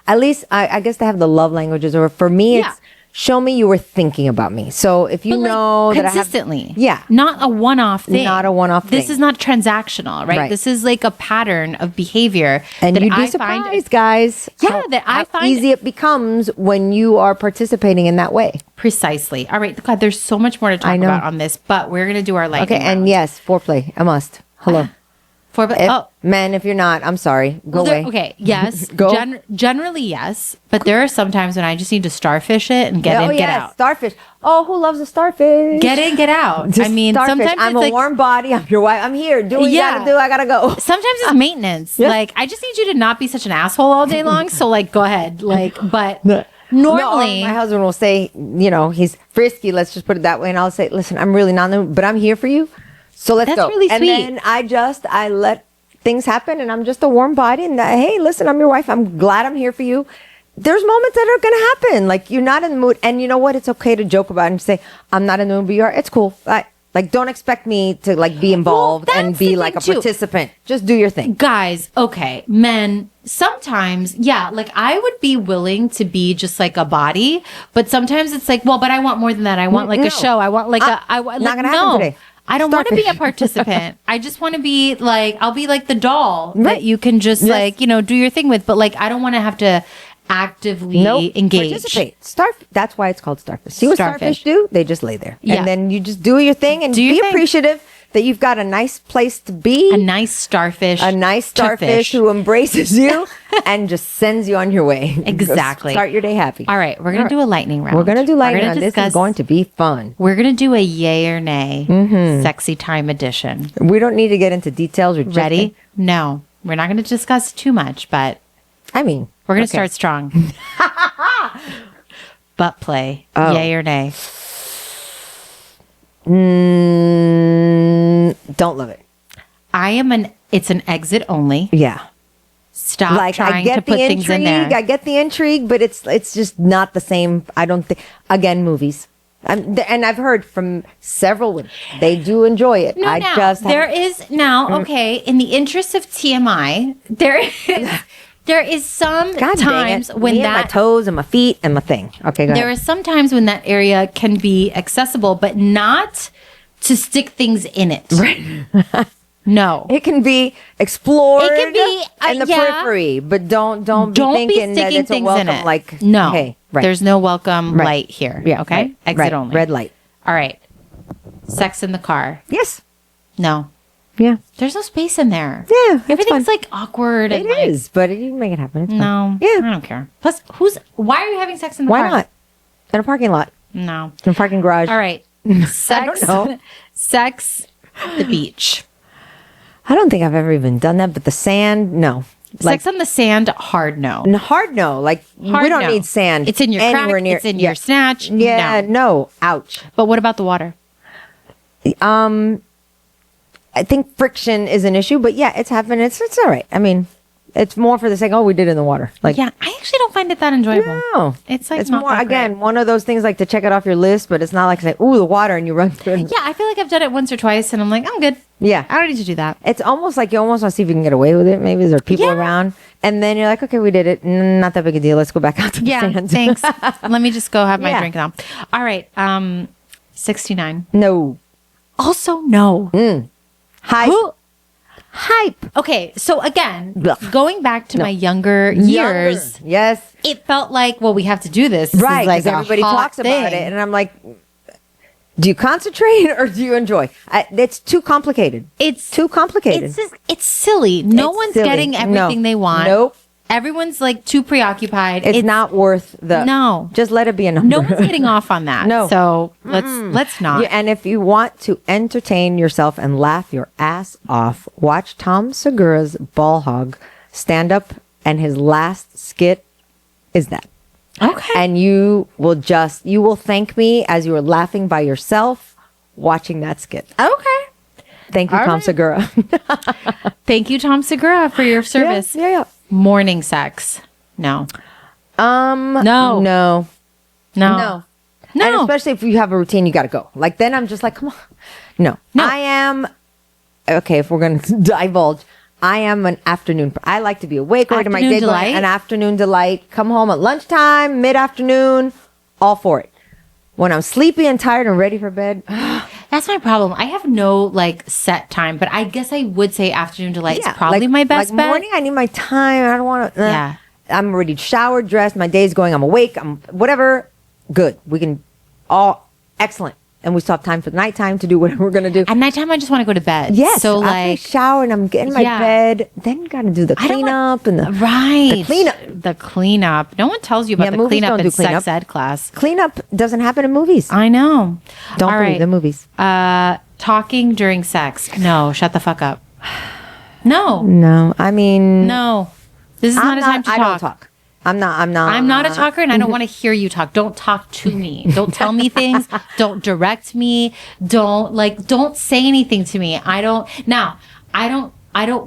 At least I guess they have the love languages, or for me, Yeah. it's show me you were thinking about me. So if you But, like, know that I have consistently, Yeah. not a one-off thing, Not a one-off This thing. is not transactional, right? Right. This is like a pattern of behavior, and that you'd be I surprised, find guys. Yeah, that I find- easy it becomes when you are participating in that way. precisely. All right, God, there's so much more to talk I know. about on this, but we're gonna do our lightning Okay, and round. yes, foreplay, a must. Hello, men. If you're not, I'm sorry. Go away. Okay, yes. Go. Generally, yes. But there are some times when I just need to starfish it and get in, get out. Starfish. Oh, who loves a starfish? Get in, get out. Just I mean, starfish. sometimes I'm it's a like, warm body. I'm your wife. I'm here. Do what you Yeah. gotta do. I gotta go. sometimes it's maintenance. Yeah. Like, I just need you to not be such an asshole all day long. So, like, go ahead. Like, but No, normally, my husband will say, he's frisky. Let's just put it that way. And I'll say, listen, I'm really not, but I'm here for you. So let's That's go. really and sweet. then I let things happen, and I'm just a warm body. And hey, listen, I'm your wife. I'm glad I'm here for you. There's moments that are going to happen. Like you're not in the mood. And you know what? It's okay to joke about it and say, I'm not in the mood, but you are. It's cool. Like, don't expect me to like be involved that's and the be thing, like a too. participant. Just do your thing. guys, okay, men, sometimes, yeah, like I would be willing to be just like a body, but sometimes it's like, well, but I want more than that. I want like No. a show. I want like I want Not like, gonna happen no. today. I don't want to be a Starfish. participant. I just want to be like, I'll be like the doll that Right. you can just Yes. like, do your thing with. But like, I don't want to have to actively engage. Participate. That's why it's called starfish. See what starfish do? They just lay there. Yeah. And then you just do your thing and Do your be thing. appreciative that you've got a nice place to be. A nice starfish. A nice to starfish fish. who embraces you and just sends you on your way. Exactly. Start your day happy. All right, we're gonna do a lightning round. We're going to do lightning We're round. gonna This is going to be fun. We're gonna do a yay or nay sexy time edition. We don't need to get into details. We're just Ready? No, we're not gonna discuss too much, but I mean, we're gonna okay. start strong. Butt play. Oh. Yay or nay? Don't love it. It's an exit only. Yeah. Stop I trying get to put the things in intrigue. there. I get the intrigue, but it's just not the same. I don't think. Again, movies. And I've heard from several women they do enjoy it. No, there is now. Okay, in the interest of TMI, there is some God times dang it. when Me and my toes and my feet and my thing. Okay, go there ahead. is some times when that area can be accessible, but not to stick things in it. Right. No. It can be explored. It can be, in the yeah. periphery, but don't Don't be be thinking that sticking it's a things welcome. in it. Like No, hey, right. There's no welcome Right. light here. Yeah, Okay, right, exit right. only. Red light. All right. Sex in the car. Yes. No. Yeah. There's no space in there. Yeah, it's Everything's fun. like awkward. It and like, is, but you can make it happen. It's fun. No. Yeah. I don't care. Plus, why are you having sex in the Why car? not? In a parking lot. No. In a parking garage. All right. Sex. know. Sex. The beach. I don't think I've ever even done that, but the sand, no. Sex on the sand. Hard no. Hard no. Like Hard we don't no. need sand. It's in your anywhere crack. near. It's in your snatch. Yeah, No. no. Ouch. But what about the water? I think friction is an issue, but yeah, it's happened. It's all right. I mean, it's more for the sake. Oh, we did it in the water. Like Yeah, I actually don't find it that enjoyable. no, It's like it's not more that again great. one of those things like to check it off your list, but it's not like say, ooh, the water, and you run through it. Yeah, I feel like I've done it once or twice, and I'm like, I'm good. Yeah. I don't need to do that. It's almost like you almost want to see if you can get away with it. Maybe there's people Yeah. around, and then you're like, okay, we did it. Not that big a deal. Let's go back out to the Yeah, sand. thanks. Let me just go have my Yeah. drink now. All right, 69. No. Also, no. Hype. Who- Hype. Okay, so again, Blech. going back to my younger years, Younger. Yes. it felt like, well, we have to do this. This Right. is like Because a everybody hot talks about thing. it, and I'm like, do you concentrate or do you enjoy? It's too complicated. It's Too complicated. It's just, it's silly. No It's one's silly. getting everything No. they want. Nope. Everyone's like too preoccupied. It's not worth the. No. Just let it be a number. No one's getting off on that. No. So let's not. Yeah, and if you want to entertain yourself and laugh your ass off, watch Tom Segura's Ball Hog stand up, and his last skit is that. Okay. And you will thank me as you are laughing by yourself watching that skit. Okay. Thank you, All Tom right. Segura. Thank you, Tom Segura, for your service. Yeah. Morning sex. No. No. No. No. No. And especially if you have a routine, you got to go. Like then I'm just like, come on. No. I am, okay, if we're going to divulge, I am an afternoon. I like to be awake, ready to my Afternoon day, delight? an afternoon delight. Come home at lunchtime, mid-afternoon, all for it. When I'm sleepy and tired and ready for bed, That's my problem. I have no like set time, but I guess I would say afternoon delight is yeah, probably my best like bet. morning, I need my time. I don't want to. Yeah. I'm already showered, dressed. My day's going. I'm awake. I'm whatever. Good. We can all excellent. And we still have time for the nighttime to do whatever we're gonna do. At nighttime, I just want to go to bed. Yes. So after I like, shower and I'm getting my Yeah. bed. Then gotta do the I don't cleanup and the right. The cleanup. The cleanup. No one tells you about Yeah, the movies cleanup don't in do sex cleanup. ed class. cleanup doesn't happen in movies. I know. Don't All believe right. the movies. Talking during sex. No, shut the fuck up. No, No, I mean, no. This is not a time to I talk. don't talk. I'm not. I'm not a talker, and I don't want to hear you talk. Don't talk to me. Don't tell me things. Don't direct me. Don't say anything to me. I don't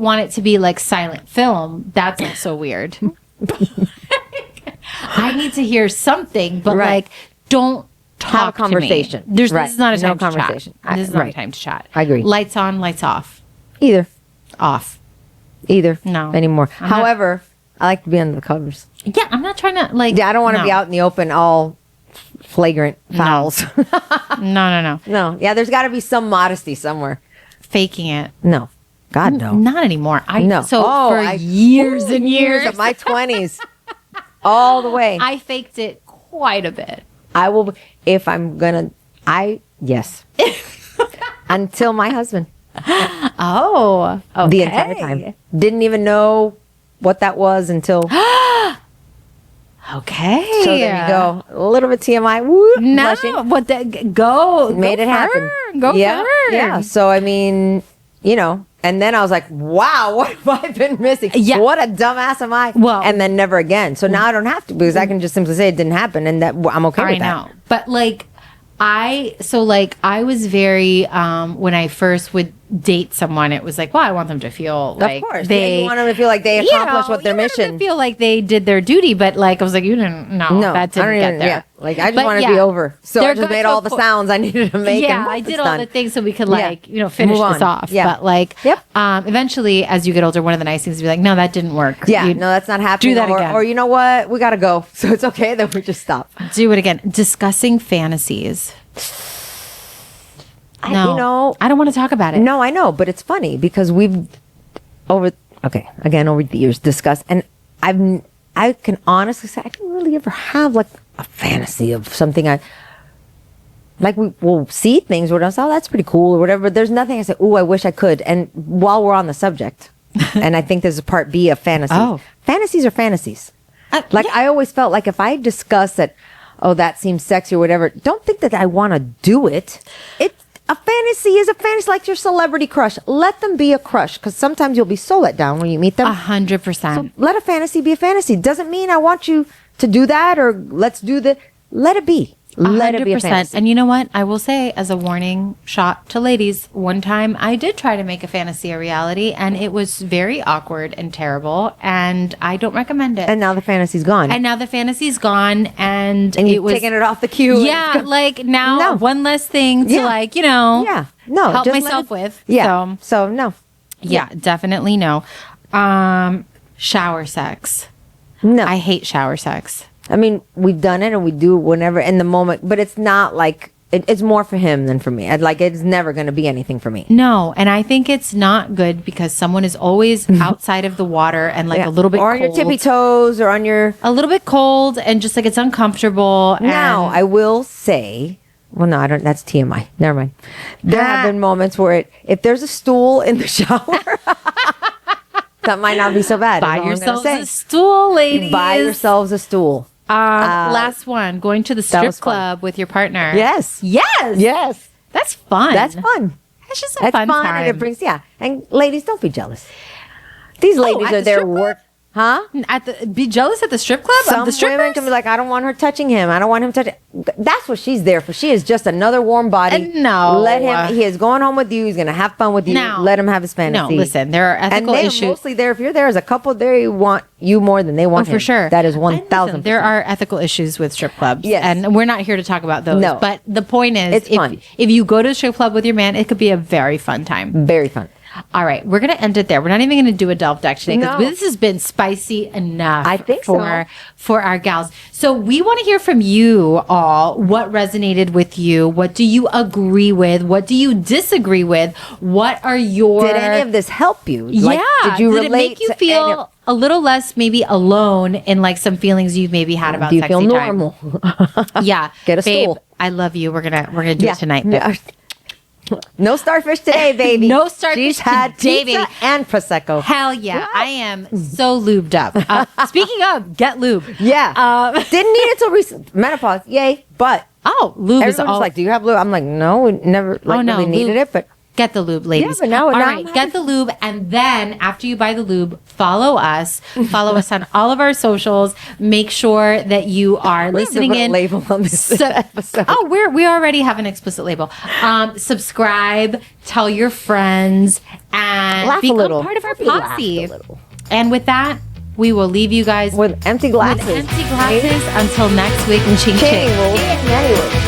want it to be like silent film. That's also weird. I need to hear something, but Right. like, don't talk Have a conversation. to me. Right. This is not a No time to conversation. chat. This is not a Right. time to chat. I agree. Lights on, lights off. Either. Off. No. anymore. I'm not- However, I like to be under the covers. Yeah, I'm not trying to like. Yeah, I don't want to no. be out in the open all flagrant fouls. No. No. Yeah, there's got to be some modesty somewhere. Faking it. No. God, no. Not anymore. No. So for years and years of my 20s. All the way. I faked it quite a bit. I will, if I'm going to, yes. Until my husband. Oh, okay. The entire time. Didn't even know what that was until. Okay. So there you go. A little bit TMI. Woo, No, blushing. what the Made it happen. Go yeah, for it. Yeah. So I mean, and then I was like, wow, what have I been missing? Yeah. What a dumbass am I? Well, and then never again. So now I don't have to because I can just simply say it didn't happen and that I'm okay with that. I know. But I was very, when I first would date someone, it was like, well, I want them to feel like of course. they you want them to feel like they accomplished what their you want them mission. to feel like they did their duty, but I was like, you didn't, no, that didn't get there. Yeah. I just want to be over. So I just made all the sounds I needed to make. Yeah, I did all the things so we could finish this off. Yeah. But eventually, as you get older, one of the nice things is be like, no, that didn't work. Yeah, no, that's not happening. Do that again. Or you know what? We got to go. So it's okay that we just stop. Do it again. Discussing fantasies. No, I don't want to talk about it. No, I know, but it's funny because over the years discussed, and I can honestly say I didn't really ever have like a fantasy of something we will see things where I say, oh, that's pretty cool or whatever. But there's nothing I say, oh, I wish I could. And while we're on the subject, and I think there's a part B of fantasy. Oh. Fantasies are fantasies. I always felt like if I discuss that, oh, that seems sexy or whatever, don't think that I want to do it. A fantasy is a fantasy, like your celebrity crush. Let them be a crush, because sometimes you'll be so let down when you meet them. 100%. So let a fantasy be a fantasy. Doesn't mean I want you to do that or let's do the. Let it be. Let it be a fantasy. And you know what? I will say, as a warning shot to ladies, one time I did try to make a fantasy a reality, and it was very awkward and terrible, and I don't recommend it. And now the fantasy's gone. And And it was taking it off the queue. Yeah, now one less thing to Yeah. No. help just myself with. Yeah. So no. Yeah, definitely no. Shower sex. No. I hate shower sex. I mean, we've done it and we do whenever in the moment, but it's not like it's more for him than for me. It's never going to be anything for me. No, and I think it's not good because someone is always outside of the water and a little bit or cold. on your tippy toes or on your a little bit cold and just it's uncomfortable. Now, I will say, well, no, I don't. That's TMI. Never mind. There have been moments where if there's a stool in the shower. That might not be so bad. Buy yourselves a stool, ladies. Buy yourselves a stool. Last one, going to the strip club with your partner. Yes. That's fun. That's fun. It's just a fun time. And it brings, and ladies, don't be jealous. These ladies are there work. Huh? Be jealous at the strip club? Some of the strippers? women can be like, I don't want her touching him. I don't want him touching. That's what she's there for. She is just another warm body. No. Let him. He is going home with you. He's going to have fun with you. No. Let him have his fantasy. No, listen, there are ethical and issues. And mostly there, if you're there as a couple, they want you more than they want him. For sure. That is 1,000%. There are ethical issues with strip clubs. Yes. And we're not here to talk about those. No. But the point is, it's fun. If you go to a strip club with your man, it could be a very fun time. Very fun. All right, we're going to end it there. We're not even going to do a delve deck today because No. this has been spicy enough. I think for our gals. So we want to hear from you all. What resonated with you? What do you agree with? What do you disagree with? What are your? Did any of this help you? Did you relate? Did it make you feel a little less maybe alone in some feelings you've maybe had about do you sexy feel time? normal? Yeah, Get a babe, stool. I love you. We're gonna do it tonight. Yeah. No starfish today, baby. No starfish She's had today, pizza baby. and prosecco. Hell yeah, I am so lubed up. Speaking of, get lube. Yeah, didn't need it till recent menopause. Yay, but lube is everyone's all like, do you have lube? I'm like, no, we never really needed it, but. Get the lube, ladies. Yeah, but now all right, get the lube, and then after you buy the lube, follow us. Follow us on all of our socials. Make sure that you are listening in. Label on this episode. Oh, we already have an explicit label. Subscribe, tell your friends, and become part of our posse. And with that, we will leave you guys with empty glasses. Until next week, and ching ching. Anyway.